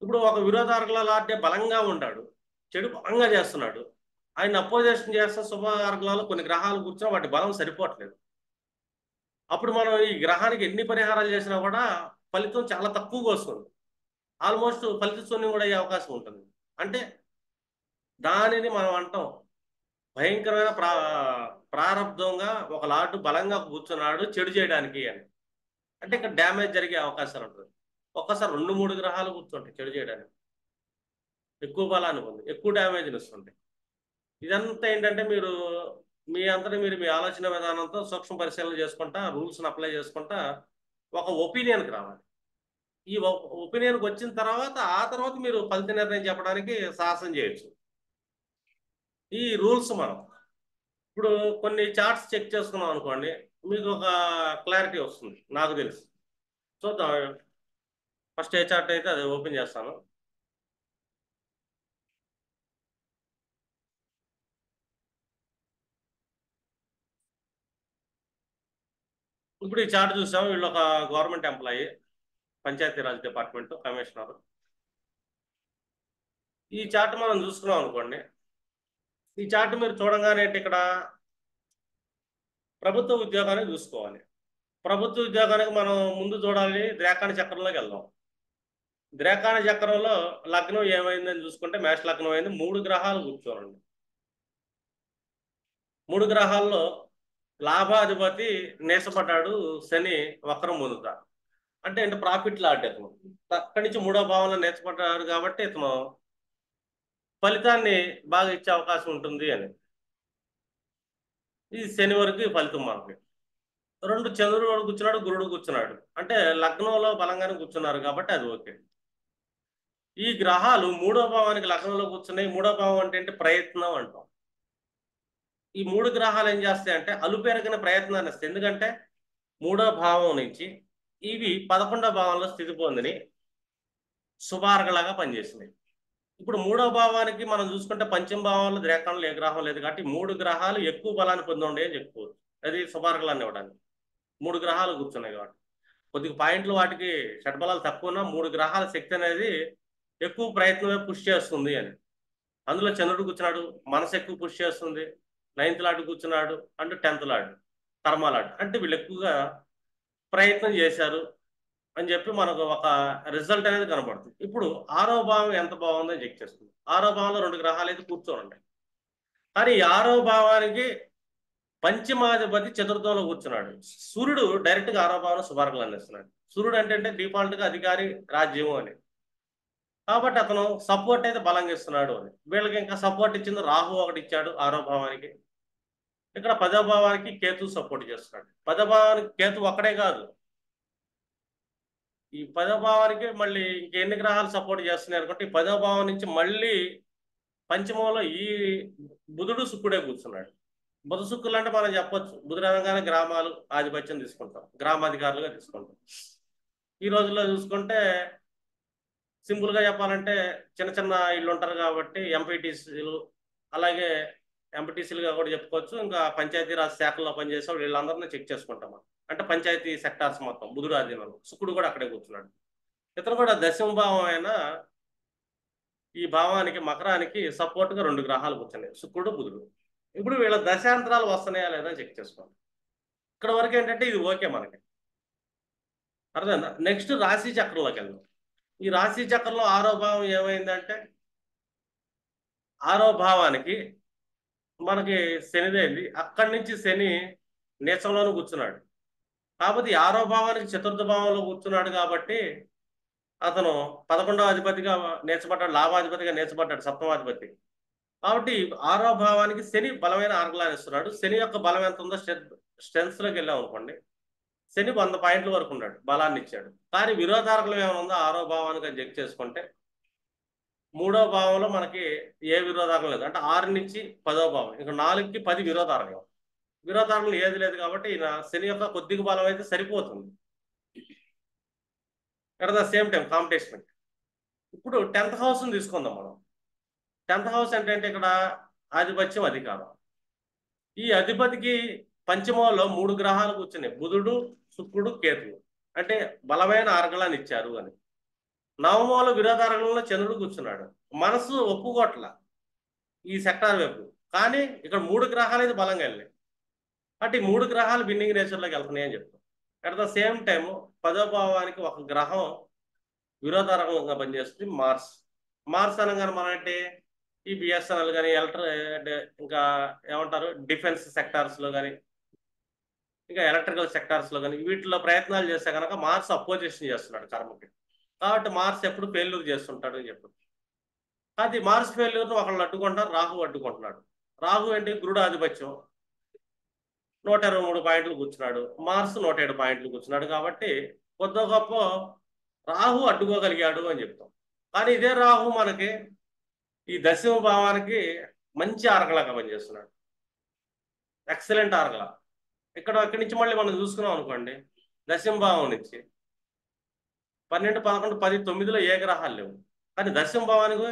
S1: ఇప్పుడు ఒక విరోధార్గల లాంటి బలంగా ఉంటాడు, చెడు బలంగా చేస్తున్నాడు, ఆయన అపోజిషన్ చేస్తే శుభార్గలలో కొన్ని గ్రహాలు కూర్చొని వాటి బలం సరిపోవట్లేదు. అప్పుడు మనం ఈ గ్రహానికి ఎన్ని పరిహారాలు చేసినా కూడా ఫలితం చాలా తక్కువగా వస్తుంది. ఆల్మోస్ట్ ఫలిత శూన్యం కూడా అయ్యే అవకాశం ఉంటుంది. అంటే దానిని మనం అంటాం భయంకరమైన ప్రారంధంగా ఒక లాటు బలంగా కూర్చున్నాడు చెడు చేయడానికి అని. అంటే ఇక్కడ డ్యామేజ్ జరిగే అవకాశాలు ఉంటుంది. ఒక్కసారి 2-3 గ్రహాలు కూర్చుంటాయి చెడు చేయడానికి, ఎక్కువ బలాన్ని ఉంది, ఎక్కువ డ్యామేజ్ని ఇస్తుంటాయి. ఇదంతా ఏంటంటే మీరు మీ అంతటా మీరు మీ ఆలోచన విధానంతో సూక్ష్మ పరిశీలన చేసుకుంటా, రూల్స్ని అప్లై చేసుకుంటా ఒక ఒపీనియన్కి రావాలి. ఈ ఒపీనియన్కి వచ్చిన తర్వాత ఆ తర్వాత మీరు ఫలిత నిర్ణయం చెప్పడానికి సాహసం చేయొచ్చు. ఈ రూల్స్ మనం ఇప్పుడు కొన్ని చార్ట్స్ చెక్ చేసుకున్నాం అనుకోండి, మీకు ఒక క్లారిటీ వస్తుంది. నాకు తెలుసు, చూద్దాం. ఫస్ట్ ఏ చార్ట్ అయితే అది ఓపెన్ చేస్తాను. ఇప్పుడు ఈ చార్ట్ చూసాం, వీళ్ళు ఒక government employee, Panchayati Raj department commissioner. ఈ చార్ట్ మనం చూసుకున్నాం అనుకోండి, ఈ చార్ట్ మీరు చూడంగానే ఇక్కడ ప్రభుత్వ ఉద్యోగాన్ని చూసుకోవాలి. ప్రభుత్వ ఉద్యోగానికి మనం ముందు చూడాలి, ద్రేకాణ చక్రంలోకి వెళ్దాం. ద్రేకాణ చక్రంలో లగ్నం ఏమైందని చూసుకుంటే మేష లగ్నం అయింది. 3 గ్రహాలు కూర్చోనండి. 3 గ్రహాల్లో లాభాధిపతి నేసపడ్డాడు, శని వక్రం పొందుతా. అంటే ప్రాఫిట్ లాట్ ఇతను అక్కడి నుంచి 3వ భావంలో నేర్చబడ్డాడు కాబట్టి ఇతను ఫలితాన్ని బాగా ఇచ్చే అవకాశం ఉంటుంది అని. ఇది శని వరకు ఫలితం మనకి. 2 చంద్రుడు కూర్చున్నాడు, గురుడు కూర్చున్నాడు, అంటే లగ్నంలో బలంగానే కూర్చున్నారు కాబట్టి అది ఓకే. ఈ గ్రహాలు 3వ భావానికి లగ్నంలో కూర్చున్నాయి. 3వ భావం అంటే ప్రయత్నం అంటాం. ఈ 3 గ్రహాలు ఏం చేస్తాయంటే అలుపెరగని ప్రయత్నాన్ని ఇస్తాయి. ఎందుకంటే 3వ భావం నుంచి ఇవి 11వ భావంలో స్థితి పొందిని శుభార్గలాగా పనిచేసినాయి. ఇప్పుడు 3వ భావానికి మనం చూసుకుంటే పంచమ భావంలో రేఖంలో ఏ గ్రహం లేదు కాబట్టి 3 గ్రహాలు ఎక్కువ బలాన్ని పొంది ఉండే అని చెప్పుకోవచ్చు. అది శుభార్గలాన్ని ఇవ్వడానికి 3 గ్రహాలు కూర్చున్నాయి కాబట్టి కొద్దిగా పాయింట్లు వాటికి షడ్బలాలు తక్కువ ఉన్నా 3 గ్రహాల శక్తి అనేది ఎక్కువ ప్రయత్నమే పుష్ చేస్తుంది అని. అందులో చంద్రుడు కూర్చున్నాడు, మనసు ఎక్కువ పుష్ చేస్తుంది. 9th లార్డ్ కూర్చున్నాడు అంటే 10th లార్డ్ కర్మ లార్డ్ అంటే వీళ్ళు ఎక్కువగా ప్రయత్నం చేశారు అని చెప్పి మనకు ఒక రిజల్ట్ అనేది కనబడుతుంది. ఇప్పుడు 6వ భావం ఎంత బాగుందని చెక్ చేస్తుంది. 6వ భావంలో 2 గ్రహాలు అయితే కూర్చొని ఉంటాయి. కానీ 6వ భావానికి పంచమాధిపతి చతుర్థంలో కూర్చున్నాడు. సూర్యుడు డైరెక్ట్ గా 6వ భావంలో శుభార్గలు అందిస్తున్నాడు. సూర్యుడు అంటే డిఫాల్ట్ గా అధికారి రాజ్యం అని, కాబట్టి అతను సపోర్ట్ అయితే బలంగా ఇస్తున్నాడు అని. వీళ్ళకి ఇంకా సపోర్ట్ ఇచ్చింది రాహు ఒకటి ఇచ్చాడు 6వ భావానికి. ఇక్కడ 10వ భావానికి కేతు సపోర్ట్ చేస్తున్నాడు. 10వ భావానికి కేతు ఒక్కడే కాదు, ఈ 10వ భావానికి మళ్ళీ ఇంకెన్ని గ్రహాలు సపోర్ట్ చేస్తున్నాయి అనుకుంటే ఈ 10వ భావం నుంచి మళ్ళీ పంచమంలో ఈ బుధుడు శుక్రుడే కూర్చున్నాడు. బుధ శుక్రులు అంటే మనం చెప్పొచ్చు బుధుడు అనగానే గ్రామాలు ఆధిపత్యం తీసుకుంటాం, గ్రామాధికారులుగా తీసుకుంటాం. ఈ రోజుల్లో చూసుకుంటే సింపుల్ గా చెప్పాలంటే చిన్న చిన్న ఇళ్ళు ఉంటారు కాబట్టి ఎంపీటీసీలు, అలాగే ఎంపీటీసీలుగా కూడా చెప్పుకోవచ్చు. ఇంకా పంచాయతీరాజ్ శాఖల్లో పనిచేసే వీళ్ళందరినీ చెక్ చేసుకుంటాం మనం. అంటే పంచాయతీ సెక్టార్స్ మొత్తం బుధుడు ఆధీనంలో, శుక్రుడు కూడా అక్కడే కూర్చున్నాడు. ఇతను కూడా దశమ భావం అయిన ఈ భావానికి మకరానికి సపోర్ట్ గా 2 గ్రహాలు కూర్చున్నాయి, శుక్రుడు బుధుడు. ఇప్పుడు వీళ్ళ దశాంతరాలు వస్తున్నాయా లేదా చెక్ చేసుకోండి. ఇక్కడ వరకు ఏంటంటే ఇది ఓకే మనకి అర్థమైందా. నెక్స్ట్ రాశి చక్రంలోకి వెళ్దాం. ఈ రాశి చక్రంలో 6వ భావం ఏమైందంటే 6వ భావానికి మనకి శనిదేంది, అక్కడి నుంచి శని నీచంలోనూ కూర్చున్నాడు. కాబట్టి 6వ భావానికి చతుర్థ భావంలో కూర్చున్నాడు కాబట్టి అతను 11వ అధిపతిగా నేర్చబడ్డాడు, లాభాధిపతిగా నేర్చబడ్డాడు, సప్తమాధిపతి. కాబట్టి 6వ భావానికి శని బలమైన ఆర్గలాన్ని ఇస్తున్నాడు. శని యొక్క బలం ఎంత ఉందో స్ట్రెంత్స్ లోకి వెళ్ళాం అనుకోండి, శని 100 పాయింట్ల వరకు ఉన్నాడు, బలాన్ని ఇచ్చాడు. కానీ విరోధార్గలం ఏమైనా ఉందో 6వ భావానికి చెక్ చేసుకుంటే 3వ భావంలో మనకి ఏ విరోధార్గం లేదు. అంటే 6 నుంచి 10వ భావం, ఇంకా 4కి 10 విరోధార్గం. విరోధార్గం ఏది లేదు కాబట్టి ఈయన శని యొక్క కొద్దిగా బలం అయితే సరిపోతుంది. At the same time competition. ఇప్పుడు 10th హౌస్ని తీసుకుందాం మనం. 10th హౌస్ అంటే ఇక్కడ ఆధిపత్యం, అధికారం. ఈ అధిపతికి పంచమంలో 3 గ్రహాలు కూర్చున్నాయి, బుధుడు శుక్రుడు కేతువు, అంటే బలమైన ఆర్గలాన్ని ఇచ్చారు అని. నవమంలో విరోధార్గంలో చంద్రుడు కూర్చున్నాడు. మనసు ఒప్పుకోట్ల ఈ సెక్టార్ వైపు, కానీ ఇక్కడ 3 గ్రహాలు అయితే బలంగా వెళ్ళాయి. అంటే ఈ 3 గ్రహాలు బిన్నింగ్ నేచర్లోకి వెళ్తున్నాయి అని చెప్తాం. అట్ ద సేమ్ టైం 10వ భావానికి ఒక గ్రహం విరోధార్గంగా పనిచేస్తుంది, మార్స్. మార్స్ అనగానే మనం అంటే ఈ బిఎస్ఎన్ఎల్ కానీ ఇంకా ఏమంటారు డిఫెన్స్ సెక్టార్స్లో కానీ ఇంకా ఎలక్ట్రికల్ సెక్టార్స్లో కానీ వీటిలో ప్రయత్నాలు చేస్తే కనుక మార్స్ అపోజిషన్ చేస్తున్నాడు కర్మకి. కాబట్టి మార్స్ ఎప్పుడు ఫెయిల్యూర్ చేస్తుంటాడు అని చెప్పారు. అది మార్స్ ఫెయిల్యూర్ను ఒకళ్ళు అడ్డుకుంటారు, రాహు అడ్డుకుంటున్నాడు. రాహు ఏంటి గురుడు ఆధిపత్యం, 123 పాయింట్లు కూర్చున్నాడు. మార్స్ 107 పాయింట్లు కూర్చున్నాడు. కాబట్టి కొద్ది గొప్ప రాహు అడ్డుకోగలిగాడు అని చెప్తాం. కానీ ఇదే రాహు మనకి ఈ దశమ భావానికి మంచి ఆర్గలాగా పనిచేస్తున్నాడు, ఎక్సలెంట్ ఆర్గల. ఇక్కడి నుంచి మళ్ళీ మనం చూసుకున్నాం అనుకోండి, దశమ భావం నుంచి 12, 11, 10, 9లో ఏ గ్రహాలు లేవు. కానీ దశమ భావానికి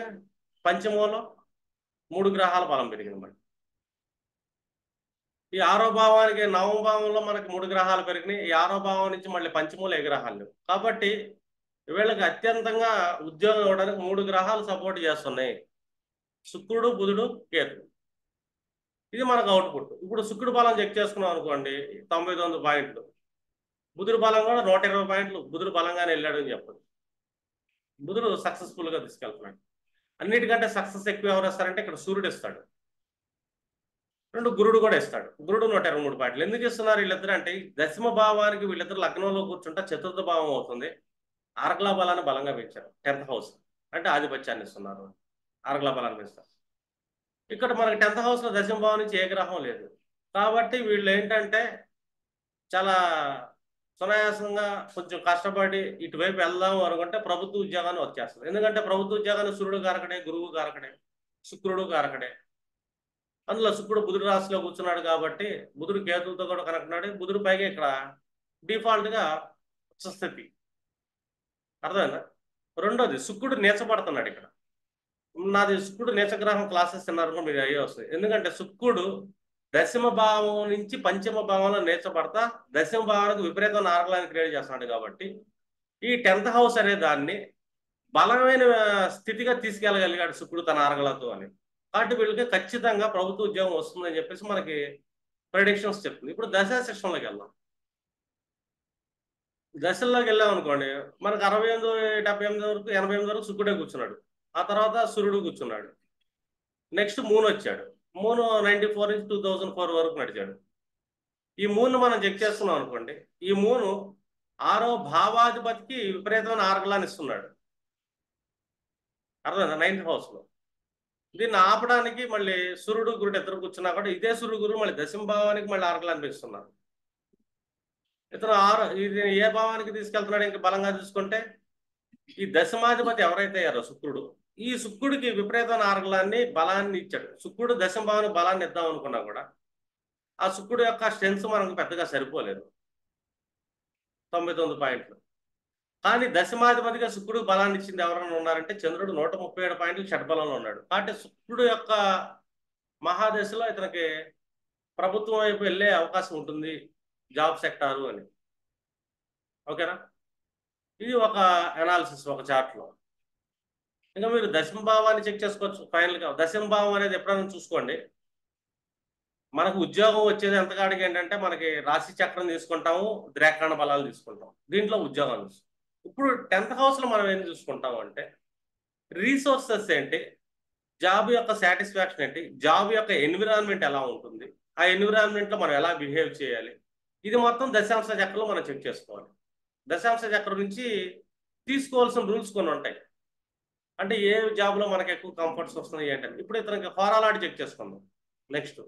S1: పంచమంలో 3 గ్రహాల బలం పెరిగింది. మరి ఈ 6వ భావానికి నవమ భావంలో మనకి 3 గ్రహాలు పెరిగినాయి. ఈ 6వ భావం నుంచి మళ్ళీ పంచమంలో ఏ గ్రహాలు లేవు. కాబట్టి వీళ్ళకి అత్యంతంగా ఉద్యోగం ఇవ్వడానికి 3 గ్రహాలు సపోర్ట్ చేస్తున్నాయి, శుక్రుడు బుధుడు కేతు. ఇది మనకు అవుట్పుట్. ఇప్పుడు శుక్రుడు బలం చెక్ చేసుకున్నాం అనుకోండి, 99 పాయింట్లు. బుధుడు బలం కూడా 120 పాయింట్లు. బుధుడు బలంగానే వెళ్ళాడు అని చెప్పదు. బుధుడు సక్సెస్ఫుల్ గా తీసుకెళ్తున్నాడు. అన్నిటికంటే సక్సెస్ ఎక్కువ ఎవరు ఇస్తారంటే ఇక్కడ సూర్యుడు ఇస్తాడు, 2 గురుడు కూడా ఇస్తాడు. గురుడు 123 పాయింట్లు. ఎందుకు ఇస్తున్నారు వీళ్ళిద్దరు అంటే దశమ భావానికి వీళ్ళిద్దరు లగ్నంలో కూర్చుంటే చతుర్థ భావం అవుతుంది. ఆర్గలా బలాన్ని బలంగా పెంచారు. 10th హౌస్ అంటే ఆధిపత్యాన్ని ఇస్తున్నారు, ఆర్గలా బలాన్ని పెంచుతారు. ఇక్కడ మనకి 10th హౌస్ లో దశమ భావం నుంచి ఏ గ్రహం లేదు. కాబట్టి వీళ్ళు ఏంటంటే చాలా సునాయాసంగా కొంచెం కష్టపడి ఇటువైపు వెళ్దాం అనుకుంటే ప్రభుత్వ ఉద్యోగాన్ని వచ్చేస్తుంది. ఎందుకంటే ప్రభుత్వ ఉద్యోగాన్ని సూర్యుడు కారకడే, గురువు కారకడే, శుక్రుడు కారకడే. అందులో శుక్రుడు బుధుడు రాశిలో కూర్చున్నాడు కాబట్టి బుధుడు కేతువుతో కూడా కనెక్ట్ ఉన్నాడు. బుధుడు పైగా ఇక్కడ డిఫాల్ట్గా ఉచ్చస్థితి. అర్థమైందా? రెండోది శుక్రుడు నీచపడుతున్నాడు ఇక్కడ. నాది శుక్రుడు నీచగ్రహం క్లాసెస్ తిన్నారనుకో మీరు అయ్యే వస్తాయి. ఎందుకంటే శుక్రుడు దశమ భావం నుంచి పంచమ భావంలో నీచపడతా దశమ భావానికి విపరీతమైన ఆర్గలాన్ని క్రియేట్ చేస్తున్నాడు కాబట్టి ఈ 10th హౌస్ అనే దాన్ని బలమైన స్థితిగా తీసుకెళ్ళగలిగాడు శుక్రుడు తన ఆర్గలతో అని. కాబట్టి వీళ్ళకి ఖచ్చితంగా ప్రభుత్వ ఉద్యోగం వస్తుందని చెప్పేసి మనకి ప్రెడిక్షన్స్ చెప్తుంది. ఇప్పుడు దశా సెక్షన్లోకి వెళ్దాం. దశల్లోకి వెళ్ళాం అనుకోండి, మనకు 68, 78 వరకు 88 వరకు శుక్రుడే కూర్చున్నాడు. ఆ తర్వాత సూర్యుడు కూర్చున్నాడు. నెక్స్ట్ మూన్ వచ్చాడు. మూన్ 94 నుంచి 2004 వరకు నడిచాడు. ఈ మూన్ మనం చెక్ చేస్తున్నాం అనుకోండి, ఈ మూను 6వ భావాధిపతికి విపరీతమైన ఆర్గలాన్ని ఇస్తున్నాడు. అర్థమైందా? 9th హౌస్లో. దీన్ని ఆపడానికి మళ్ళీ సూర్యుడు గురుడు ఇద్దరు కూర్చున్నా కూడా ఇదే సూర్యుడు గురుడు మళ్ళీ దశమ భావానికి మళ్ళీ ఆర్గలాన్ని ఇస్తున్నారు. ఇతను ఇది ఏ భావానికి తీసుకెళ్తున్నాడు ఇంకా బలంగా చూసుకుంటే ఈ దశమాధిపతి ఎవరైతే అయ్యారో శుక్రుడు, ఈ శుక్రుడికి విపరీతమైన ఆర్గలాన్ని బలాన్ని ఇచ్చాడు. శుక్రుడు దశమ భావానికి బలాన్ని ఇద్దాం అనుకున్నా కూడా ఆ శుక్రుడు యొక్క స్ట్రెంగ్స్ మనకు పెద్దగా సరిపోలేదు, 99 పాయింట్లు. కానీ దశమాధిపతిగా శుక్రుడు బలాన్ని ఇచ్చింది ఎవరైనా ఉన్నారంటే చంద్రుడు 137 పాయింట్లు షడ్బలంలో ఉన్నాడు. కాబట్టి శుక్రుడు యొక్క మహాదశలో ఇతనికి ప్రభుత్వం వైపు వెళ్ళే అవకాశం ఉంటుంది, జాబ్ సెక్టారు అని. ఓకేనా? ఇది ఒక అనాలిసిస్ ఒక చార్ట్లో. ఇంకా మీరు దశమ భావాన్ని చెక్ చేసుకోవచ్చు. ఫైనల్గా దశమ భావం అనేది ఎప్పుడైనా చూసుకోండి. మనకు ఉద్యోగం వచ్చేది ఎంతకాడికి ఏంటంటే మనకి రాశి చక్రం తీసుకుంటాము, ద్రాకరణ బలాలు తీసుకుంటాం, దీంట్లో ఉద్యోగం చూస్తాం. ఇప్పుడు 10th హౌస్లో మనం ఏం చూసుకుంటాము అంటే రీసోర్సెస్ ఏంటి, జాబ్ యొక్క సాటిస్ఫాక్షన్ ఏంటి, జాబ్ యొక్క ఎన్విరాన్మెంట్ ఎలా ఉంటుంది, ఆ ఎన్విరాన్మెంట్లో మనం ఎలా బిహేవ్ చేయాలి, ఇది మొత్తం దశాంశ చక్రంలో మనం చెక్ చేసుకోవాలి. దశాంశ చక్రం నుంచి తీసుకోవాల్సిన రూల్స్ కొన్ని ఉంటాయి. అంటే ఏ జాబ్లో మనకి ఎక్కువ కంఫర్ట్స్ వస్తున్నాయి ఏంటంటే ఇప్పుడు ఇతనికి హోరాలాడి చెక్ చేసుకుందాం. నెక్స్ట్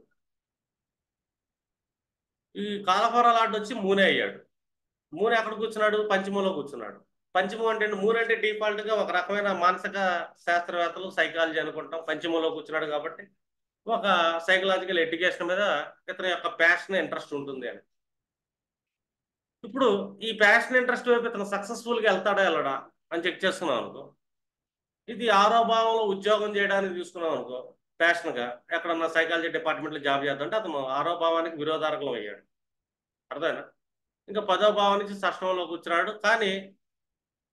S1: ఈ కాలహోరాలాడి వచ్చి మూనే అయ్యాడు. మూనే ఎక్కడ కూర్చున్నాడు? పంచమంలో కూర్చున్నాడు. పంచమం అంటే మూన్ అంటే డిఫాల్ట్గా ఒక రకమైన మానసిక శాస్త్రవేత్తలు సైకాలజీ అనుకుంటాం. పంచమంలో కూర్చున్నాడు కాబట్టి ఒక సైకలాజికల్ ఎడ్యుకేషన్ మీద ఇతని యొక్క ప్యాషన్ ఇంట్రెస్ట్ ఉంటుంది అని. ఇప్పుడు ఈ ప్యాషన్ ఇంట్రెస్ట్ వైపు ఇతను సక్సెస్ఫుల్గా వెళ్తాడా వెళ్ళడా అని చెక్ చేసుకున్నాం అనుకో, ఇది 6వ భావంలో ఉద్యోగం చేయడానికి తీసుకున్నాం అనుకో, ప్యాషన్గా ఎక్కడన్నా సైకాలజీ డిపార్ట్మెంట్లో జాబ్ చేద్దంటే అతను 6వ భావానికి విరోధారకం అయ్యాడు. అర్థమైనా? ఇంకా 10వ భావం నుంచి షష్టమంలో కూర్చున్నాడు, కానీ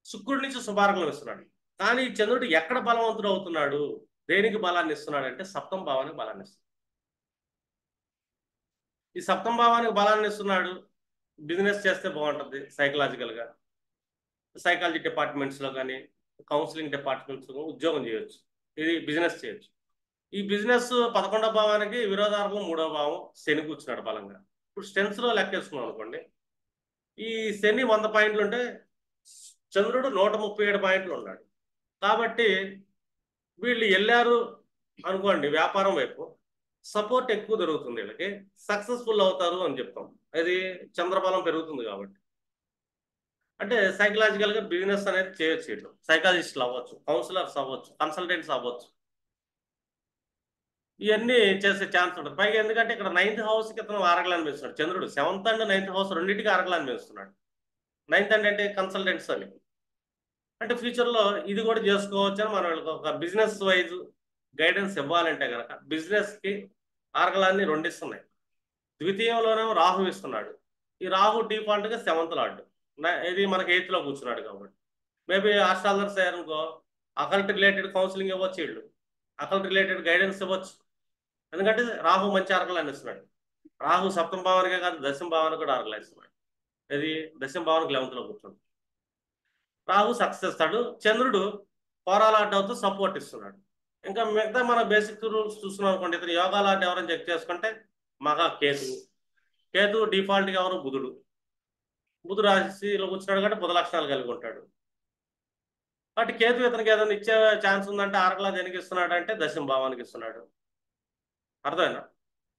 S1: శుక్రుడి నుంచి శుభారకం ఇస్తున్నాడు. కానీ చంద్రుడు ఎక్కడ బలవంతుడు అవుతున్నాడు, దేనికి బలాన్ని ఇస్తున్నాడు అంటే 7వ భావానికి బలాన్ని ఇస్తున్నాడు. ఈ 7వ భావానికి బలాన్ని ఇస్తున్నాడు. బిజినెస్ చేస్తే బాగుంటుంది సైకలాజికల్గా, సైకాలజీ డిపార్ట్మెంట్స్లో కానీ కౌన్సిలింగ్ డిపార్ట్మెంట్స్లో ఉద్యోగం చేయొచ్చు, ఇది బిజినెస్ చేయొచ్చు. ఈ బిజినెస్ 11వ భావానికి విరోధారకం 3వ భావం శని కూర్చున్నాడు బలంగా. ఇప్పుడు స్ట్రెంత్స్లో లెక్కేసుకున్నాం అనుకోండి, ఈ శని 100 పాయింట్లు ఉంటే చంద్రుడు 137 పాయింట్లు ఉన్నాడు. కాబట్టి వీళ్ళు వెళ్ళారు అనుకోండి వ్యాపారం వైపు, సపోర్ట్ ఎక్కువ దొరుకుతుంది, వీళ్ళకి సక్సెస్ఫుల్ అవుతారు అని చెప్తాం. అది చంద్రబలం పెరుగుతుంది కాబట్టి. అంటే సైకలాజికల్గా బిజినెస్ అనేది చేయొచ్చు. ఇట్లా సైకాలజిస్టులు అవ్వచ్చు, కౌన్సిలర్స్ అవ్వచ్చు, కన్సల్టెంట్స్ అవ్వచ్చు, ఇవన్నీ చేసే ఛాన్స్ ఉంటుంది. పైగా ఎందుకంటే ఇక్కడ 9th హౌస్కి ఇతను ఆరగలాన్ని పెంచుతున్నాడు. చంద్రుడు 7th అండ్ 9th హౌస్ రెండింటికి ఆరగలాన్ని పెంచుతున్నాడు. 9th అంటే కన్సల్టెంట్స్ అని, అంటే ఫ్యూచర్లో ఇది కూడా చేసుకోవచ్చు అని మనం ఒక బిజినెస్ వైజ్ గైడెన్స్ ఇవ్వాలంటే కనుక బిజినెస్కి ఆర్గలాన్ని 2 ఇస్తున్నాయి. ద్వితీయంలోనేమో రాహు ఇస్తున్నాడు. ఈ రాహు డిఫాల్ట్గా 7th లార్డ్, ఇది మనకి 8th లో కూర్చున్నాడు కాబట్టి మేబీ ఆస్ట్రాలజర్స్ అయ్యారనుకో అకల్ట్ రిలేటెడ్ కౌన్సిలింగ్ ఇవ్వచ్చు, వీళ్ళు అకల్ట్ రిలేటెడ్ గైడెన్స్ ఇవ్వచ్చు. ఎందుకంటే రాహు మంచి ఆర్గలాన్ని ఇస్తున్నాడు. రాహు 7వ భావానికే కాదు దశమ భావానికి కూడా ఆర్గలా ఇస్తున్నాడు. ఇది దశమ భావానికి 11th లో కూర్చున్నాడు. రాహు సక్సెస్ ఇస్తాడు. చంద్రుడు పోరాలాట్ అవుతూ సపోర్ట్ ఇస్తున్నాడు. ఇంకా మిగతా మన బేసిక్ రూల్స్ చూస్తున్నాం అనుకోండి, ఇతను యోగా లాట్ ఎవరైనా చెక్ చేసుకుంటే మగా కేతువు డిఫాల్ట్గా ఎవరు బుధుడు రాశిలో కూర్చున్నాడు కాబట్టి బుధ లక్షణాలు కలిగి ఉంటాడు. కాబట్టి కేతు ఇతనికి ఏదైనా ఇచ్చే ఛాన్స్ ఉందంటే ఆరగలా దేనికి ఇస్తున్నాడు అంటే దశమ భావానికి ఇస్తున్నాడు. అర్థమైనా?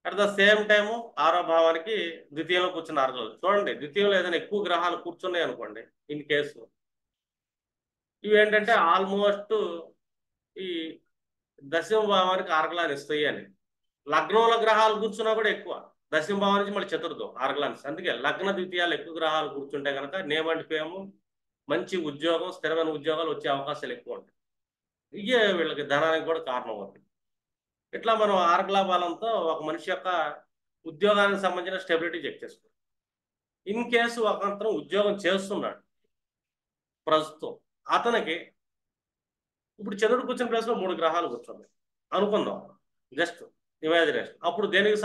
S1: అట్ ద సేమ్ టైము 6వ భావానికి ద్వితీయంలో కూర్చున్న ఆరగలు చూడండి. ద్వితీయంలో ఏదైనా ఎక్కువ గ్రహాలు కూర్చున్నాయి అనుకోండి, ఇన్ కేసు ఇవి ఏంటంటే ఆల్మోస్ట్ ఈ దశమ భావానికి ఆరగలాన్ని ఇస్తాయి అని. లగ్నంలో గ్రహాలు కూర్చున్నా కూడా ఎక్కువ. దశమ భావం నుంచి మళ్ళీ చతుర్థం ఆర్గలాన్స్. అందుకే లగ్న ద్వితీయాలు ఎక్కువ గ్రహాలు కూర్చుంటే కనుక నేమ్ అండ్ ఫేమ్, మంచి ఉద్యోగం, స్థిరమైన ఉద్యోగాలు వచ్చే అవకాశాలు ఎక్కువ ఉంటాయి. ఇవే వీళ్ళకి ధనానికి కూడా కారణం అవుతుంది. ఇట్లా మనం ఆర్గలా బలంతో ఒక మనిషి యొక్క ఉద్యోగానికి సంబంధించిన స్టెబిలిటీ చెక్ చేసుకోవాలి. ఇన్ కేసు ఒక అతను ఉద్యోగం చేస్తున్నాడు ప్రస్తుతం, అతనికి ఇప్పుడు చంద్రుడు కూర్చున్న ప్లేస్ లో 3 గ్రహాలు కూర్చున్నాయి అనుకుందాం, జస్ట్ ఇమాజినేషన్. అప్పుడు దేనికి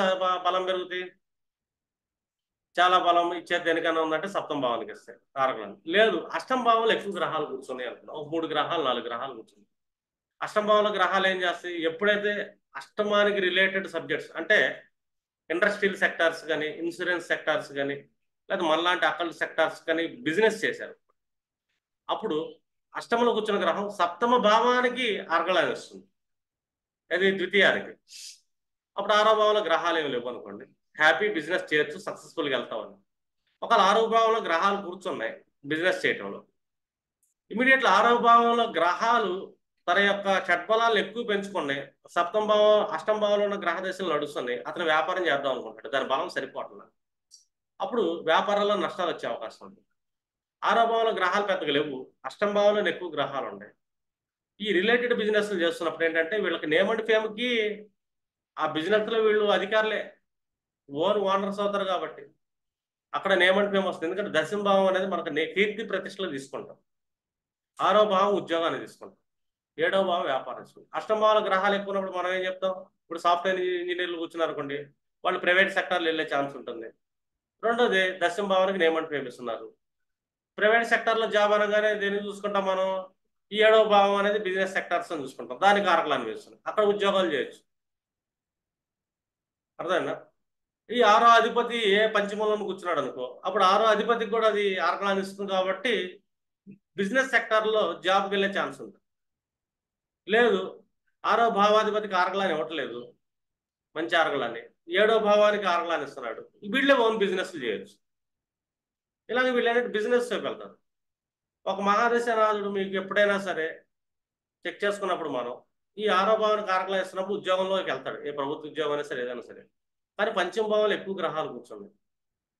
S1: బలం పెరుగుతాయి? చాలా బలం ఇచ్చేది దేనికన్నా ఉందంటే సప్తమ భావానికి ఇస్తాయి తారకులను. లేదు, అష్టమ భావంలో ఎక్కువ గ్రహాలు కూర్చున్నాయి అనుకున్నాం, ఒక 3 గ్రహాలు 4 గ్రహాలు కూర్చున్నాయి. అష్టమ భావంలో గ్రహాలు ఏం చేస్తాయి? ఎప్పుడైతే అష్టమానికి రిలేటెడ్ సబ్జెక్ట్స్ అంటే ఇండస్ట్రియల్ సెక్టార్స్ కానీ, ఇన్సూరెన్స్ సెక్టార్స్ కానీ, లేదా మనలాంటి అకల్ సెక్టార్స్ కానీ బిజినెస్ చేశారు, అప్పుడు అష్టమంలో కూర్చున్న గ్రహం సప్తమ భావానికి అర్గళాన్ని ఇస్తుంది, అది ద్వితీయానికి. అప్పుడు 6వ భావంలో గ్రహాలు ఏమి లేవు అనుకోండి, హ్యాపీ బిజినెస్ చేయొచ్చు, సక్సెస్ఫుల్గా వెళ్తామని. ఒకవేళ 6వ భావంలో గ్రహాలు కూర్చున్నాయి బిజినెస్ చేయటంలో, ఇమీడియట్లీ 6వ భావంలో గ్రహాలు తన యొక్క షడ్బలాలు ఎక్కువ పెంచుకున్నాయి, సప్తమ భావం అష్టమ భావంలో ఉన్న గ్రహ దశలు నడుస్తున్నాయి, అతను వ్యాపారం చేద్దాం అనుకుంటాడు, దాని బలం సరిపోవట్లేదు, అప్పుడు వ్యాపారాల్లో నష్టాలు వచ్చే అవకాశం ఉంది. 6వ భావంలో గ్రహాలు పెద్దగా లేవు, అష్టమ భావంలో ఎక్కువ గ్రహాలు ఉన్నాయి. ఈ రిలేటెడ్ బిజినెస్ చేస్తున్నప్పుడు ఏంటంటే వీళ్ళకి నేమ్ అండ్ ఫేమ్కి ఆ బిజినెస్ లో వీళ్ళు అధికారులే, ఓనర్స్ అవుతారు కాబట్టి అక్కడ నేమ్ అండ్ ఫేమ్ వస్తుంది. ఎందుకంటే దశమ భావం అనేది మనకు కీర్తి ప్రతిష్టలు తీసుకుంటాం, 6వ భావం ఉద్యోగాన్ని తీసుకుంటాం, 7వ భావం వ్యాపారం తీసుకుంటాం. అష్టమ భావంలో గ్రహాలు ఎక్కువ ఉన్నప్పుడు మనం ఏం చెప్తాం? ఇప్పుడు సాఫ్ట్వేర్ ఇంజనీర్లు కూర్చున్నారు అనుకోండి, వాళ్ళు ప్రైవేట్ సెక్టార్లు వెళ్ళే ఛాన్స్ ఉంటుంది. రెండోది, దశమ భావానికి నేమ్ అండ్ ఫేమ్ ఇస్తున్నారు, ప్రైవేట్ సెక్టార్లో జాబ్ అనగానే దేన్ని చూసుకుంటాం మనం? ఈ 7వ భావం అనేది బిజినెస్ సెక్టార్స్ అని చూసుకుంటాం, దానికి కారకులను వేస్తున్నాం, అక్కడ ఉద్యోగాలు చేయొచ్చు. అర్థమైందా? ఈ 6వ అధిపతి ఏ పంచమంలో కూర్చున్నాడు అనుకో, అప్పుడు 6వ అధిపతికి కూడా అది ఆర్గలాన్ని ఇస్తుంది కాబట్టి బిజినెస్ సెక్టార్లో జాబ్కి వెళ్ళే ఛాన్స్ ఉంది. లేదు, 6వ భావాధిపతికి ఆర్గలాన్ని ఇవ్వట్లేదు, మంచి ఆర్గలాన్ని, 7వ భావానికి ఆర్గలాన్ని ఇస్తున్నాడు, వీళ్ళే ఓన్ బిజినెస్ చేయొచ్చు. ఇలాగే వీళ్ళు బిజినెస్ వైపు వెళ్తారు. ఒక మహాదశనాథుడు మీకు ఎప్పుడైనా సరే చెక్ చేసుకున్నప్పుడు మనం ఈ 6వ భావానికి కారకలు ఇస్తున్నప్పుడు ఉద్యోగంలోకి వెళ్తాడు, ఏ ప్రభుత్వ ఉద్యోగం అయినా సరే ఏదైనా సరే. కానీ పంచమ భావంలో ఎక్కువ గ్రహాలు కూర్చున్నాయి,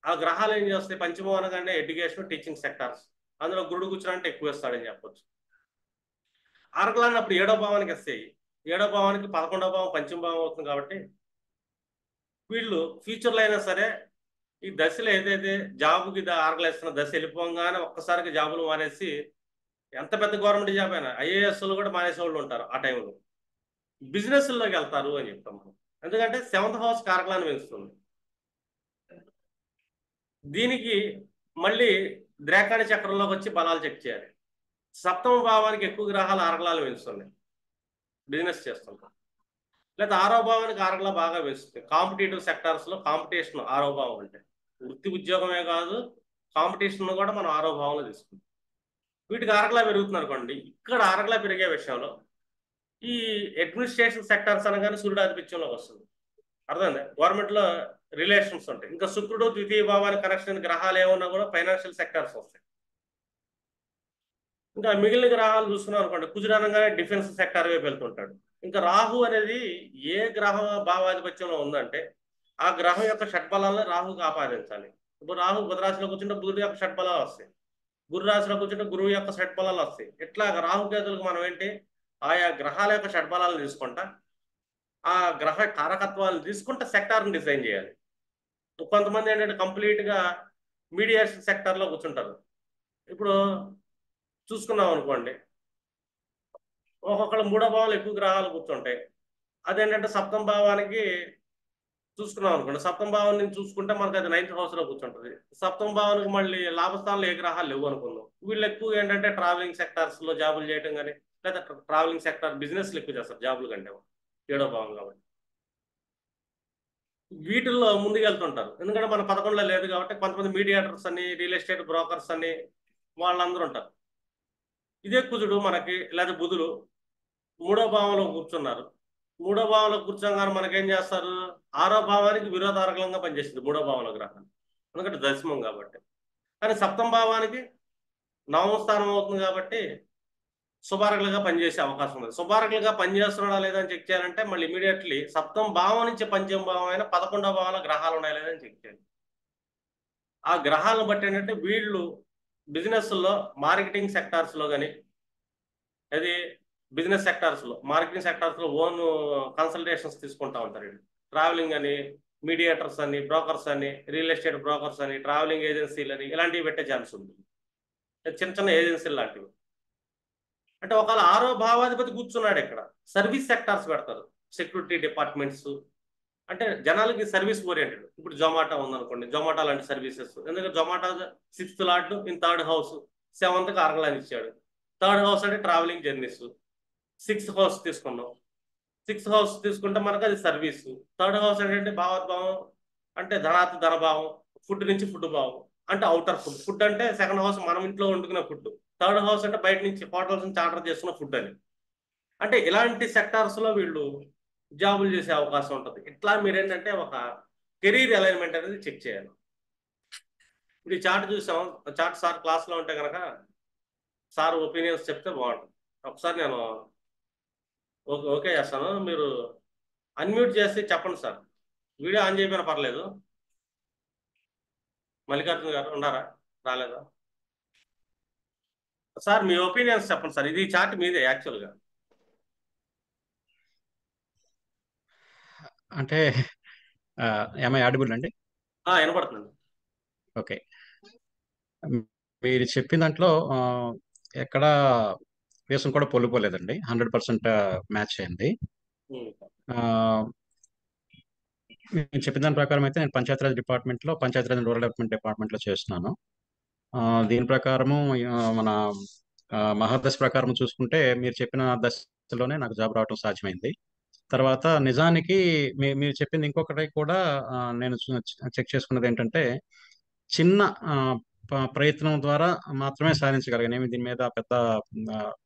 S1: ఆ గ్రహాలు ఏం చేస్తాయి? పంచమ భావం అనగానే ఎడ్యుకేషన్, టీచింగ్ సెక్టార్స్, అందులో గురుడు కూర్చున్నారంటే ఎక్కువ ఇస్తాడని చెప్పొచ్చు. ఆరకలాన్ని అప్పుడు 7వ భావానికి ఇస్తాయి, 7వ భావానికి 11వ భావం పంచమ భావం అవుతుంది కాబట్టి వీళ్ళు ఫ్యూచర్లో అయినా సరే ఈ దశలో ఏదైతే జాబుకి ఆరకలేస్తున్న దశ వెళ్ళిపోగానే ఒక్కసారికి జాబులు మానేసి, ఎంత పెద్ద గవర్నమెంట్ జాబ్ అయినా ఐఏఎస్లు కూడా మానేసే వాళ్ళు ఉంటారు ఆ టైంలో, బిజినెస్లోకి వెళ్తారు అని చెప్తాం మనం. ఎందుకంటే 7th హౌస్ కారకలాన్ని పెంచుతుంది. దీనికి మళ్ళీ ద్రేకాణి చక్రంలోకి వచ్చి బలాలు చెక్ చేయాలి. సప్తమ భావానికి ఎక్కువ గ్రహాలు ఆరగలాలు పెంచుతుంది, బిజినెస్ చేస్తుంటాం. లేదా 6వ భావానికి ఆరగలా బాగా పెంచుతుంది, కాంపిటేటివ్ సెక్టార్స్లో కాంపిటీషన్ 6వ భావం అంటే వృత్తి ఉద్యోగమే కాదు, కాంపిటీషన్ కూడా మనం 6వ భావంలో తీసుకుంటాం. వీటికి ఆరగలా పెరుగుతుంది అనుకోండి, ఇక్కడ ఆరగలా పెరిగే విషయంలో ఈ అడ్మినిస్ట్రేషన్ సెక్టార్స్ అనగానే సూర్యుడు ఆధిపత్యంలోకి వస్తుంది. అర్థమైంది? గవర్నమెంట్లో రిలేషన్స్ ఉంటాయి. ఇంకా శుక్రుడు ద్వితీయ భావానికి కనెక్షన్ గ్రహాలు ఏమన్నా కూడా ఫైనాన్షియల్ సెక్టార్స్ వస్తాయి. ఇంకా మిగిలిన గ్రహాలు చూసుకున్నాం అనుకోండి, కుజుడు అనగానే డిఫెన్స్ సెక్టార్ వైపు వెళ్తుంటాడు. ఇంకా రాహు అనేది ఏ గ్రహ భావాధిపత్యంలో ఉందంటే ఆ గ్రహం యొక్క షడ్బలాలను రాహుకి ఆపాదించాలి. ఇప్పుడు రాహు బుధరాశిలో కూర్చుంటే బుధుడు యొక్క షడ్బలాలు వస్తాయి, గురు రాశిలో కూర్చుంటే గురువు యొక్క షడ్బలాలు వస్తాయి. ఇట్లా రాహుకేతులకు మనం ఏంటి, ఆయా గ్రహాల యొక్క షడ్బలాలను తీసుకుంటా ఆ గ్రహ కారకత్వాలను తీసుకుంటే సెక్టార్ని డిజైన్ చేయాలి. కొంతమంది ఏంటంటే కంప్లీట్గా మీడియేషన్ సెక్టార్లో కూర్చుంటారు. ఇప్పుడు చూసుకున్నాం అనుకోండి, ఒక్కొక్కళ్ళు 3వ భావాలు ఎక్కువ గ్రహాలు కూర్చుంటాయి, అదేంటంటే సప్తమ భావానికి చూసుకున్నాం అనుకోండి, సప్తమ భావం నుంచి చూసుకుంటే మనకు అది 9th హౌస్లో కూర్చుంటుంది. సప్తమ భావానికి మళ్ళీ లాభస్థానంలో ఏ గ్రహాలు లేవు అనుకుందాం. వీళ్ళు ఎక్కువ ఏంటంటే ట్రావెలింగ్ సెక్టార్స్లో జాబులు చేయడం కానీ, లేదా ట్రావెలింగ్ సెక్టార్ బిజినెస్లు ఎక్కువ చేస్తారు జాబులు కంటే, 7వ భావం కాబట్టి వీటిల్లో ముందుకు వెళ్తుంటారు. ఎందుకంటే మన 11లో లేదు కాబట్టి కొంతమంది మీడియేటర్స్ అని, రియల్ ఎస్టేట్ బ్రోకర్స్ అని వాళ్ళందరూ ఉంటారు. ఇదే కుజుడు మనకి లేదా బుధుడు 3వ భావంలో కూర్చున్నారు, 3వ భావంలో కూర్చోగానే మనకేం చేస్తారు? 6వ భావానికి విరోధారకంగా పనిచేస్తుంది 3వ భావంలో గ్రహం, ఎందుకంటే దశమం కాబట్టి. కానీ సప్తమ భావానికి 9వ స్థానం అవుతుంది కాబట్టి శుభారకులుగా పనిచేసే అవకాశం ఉంది. శుభారకులుగా పనిచేస్తున్నాడా లేదా అని చెక్ చేయాలంటే మళ్ళీ ఇమీడియట్లీ సప్తమ భావం నుంచి పంచమ భావం అయినా 11వ భావంలో గ్రహాలు ఉన్నాయా లేదా అని చెక్ చేయాలి. ఆ గ్రహాలను బట్టి ఏంటంటే వీళ్ళు బిజినెస్లో మార్కెటింగ్ సెక్టార్స్లో కానీ అది బిజినెస్ సెక్టార్స్లో మార్కెటింగ్ సెక్టార్స్లో ఓన్ కన్సల్టేషన్స్ తీసుకుంటా ఉంటారు వీళ్ళు. ట్రావెలింగ్ అని, మీడియేటర్స్ అని, బ్రోకర్స్ అని, రియల్ ఎస్టేట్ బ్రోకర్స్ అని, ట్రావెలింగ్ ఏజెన్సీలు అని ఇలాంటివి పెట్టే ఛాన్స్ ఉంది. చిన్న చిన్న ఏజెన్సీలు లాంటివి. అంటే ఒకవేళ 6వ భావాధిపతి కూర్చున్నాడు ఇక్కడ, సర్వీస్ సెక్టార్స్ పెడతారు. సెక్యూరిటీ డిపార్ట్మెంట్స్, అంటే జనాలకి సర్వీస్ ఓరియంటెడ్. ఇప్పుడు జొమాటో ఉందనుకోండి, జొమాటో లాంటి సర్వీసెస్. ఎందుకంటే Zomato 6th lot in 3rd house, 7th అరగలాని ఇచ్చాడు. 3rd హౌస్ అంటే ట్రావెలింగ్ జర్నీస్. 6th హౌస్ తీసుకున్నాం. 6th హౌస్ తీసుకుంటే మనకు అది సర్వీస్. 3rd హౌస్ అంటే భావోద్భావం, అంటే ధనాత్మ ధనభావం, ఫుడ్ నుంచి ఫుడ్ భావం, అంటే అవుటర్ ఫుడ్. ఫుడ్ అంటే 2nd హౌస్ మనం ఇంట్లో వండుకునే ఫుడ్. 3rd హౌస్ అంటే బయట నుంచి హోటల్స్ నుంచి ఆర్డర్ చేసుకున్న ఫుడ్ అని. అంటే ఇలాంటి సెక్టార్స్ లో వీళ్ళు జాబులు చేసే అవకాశం ఉంటుంది. ఇట్లా మీరేంటంటే ఒక కెరీర్ అలైన్మెంట్ అనేది చెక్ చేయాలి. ఇప్పుడు ఈ చార్ట్ చూసాం, చార్ట్ సార్ క్లాస్లో ఉంటే కనుక సార్ ఒపీనియన్స్ చెప్తే బాగుంటుంది. ఒకసారి నేను ఓకే ఓకే చేస్తాను, మీరు అన్మ్యూట్ చేసి చెప్పండి సార్. వీడియో ఆన్ చేయకపోయినా పర్లేదు. మల్లికార్జున గారు ఉన్నారా? రాలేదా సార్? మీ ఒపీనియన్స్ చెప్పండి సార్. ఇది చార్ట్ మీదే యాక్చువల్గా.
S2: అంటే ఏమై ఆడిబుల్ అండి?
S1: వినపడుతుంది.
S2: ఓకే, మీరు చెప్పిన దాంట్లో ఎక్కడ వేసం కూడా పొల్లుపోలేదండి. 100% మ్యాచ్ అయింది. నేను చెప్పిన దాని ప్రకారం అయితే నేను పంచాయతీరాజ్ డిపార్ట్మెంట్లో, పంచాయతీరాజ్ రూరల్ డెవలప్మెంట్ డిపార్ట్మెంట్లో చేస్తున్నాను. దీని ప్రకారము మన మహాదశ ప్రకారం చూసుకుంటే మీరు చెప్పిన దశలోనే నాకు జాబ్ రావడం సాధ్యమైంది. తర్వాత నిజానికి మీరు చెప్పింది ఇంకొకటి కూడా నేను చెక్ చేసుకున్నది ఏంటంటే, చిన్న ప్రయత్నం ద్వారా మాత్రమే సాధించగలిగాను. ఏమి దీని మీద పెద్ద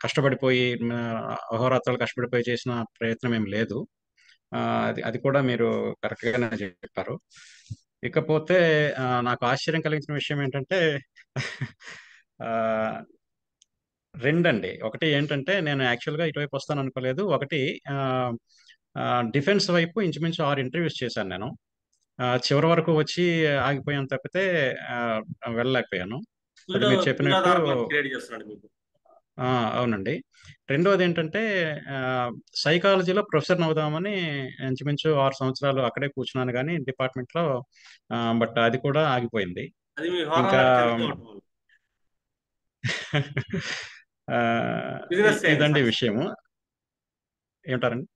S2: కష్టపడిపోయి అహోరాత్రాలు కష్టపడిపోయి చేసిన ప్రయత్నం ఏం లేదు. అది కూడా మీరు కరెక్ట్గానే చెప్పారు. ఇకపోతే నాకు ఆశ్చర్యం కలిగించిన విషయం ఏంటంటే ఆ, రెండండి. ఒకటి ఏంటంటే నేను యాక్చువల్గా ఇటువైపు వస్తాను అనుకోలేదు. ఒకటి డిఫెన్స్ వైపు ఇంచుమించు 6 ఇంటర్వ్యూస్ చేశాను నేను. చివరి వరకు వచ్చి ఆగిపోయాను తప్పితే ఆ, వెళ్ళలేకపోయాను. అది మీరు చెప్పినట్టు.
S1: క్రియేట్ చేస్తున్నాడు మీకు.
S2: అవునండి. రెండోది ఏంటంటే సైకాలజీలో ప్రొఫెసర్ అవుదామని ఇంచుమించు 6 సంవత్సరాలు అక్కడే కూర్చున్నాను కానీ డిపార్ట్మెంట్లో. బట్ అది కూడా ఆగిపోయింది.
S1: అది మీ
S2: ఇంకా ఆ,
S1: బిజినెస్
S2: ఇదండి విషయము. ఏమంటారండి?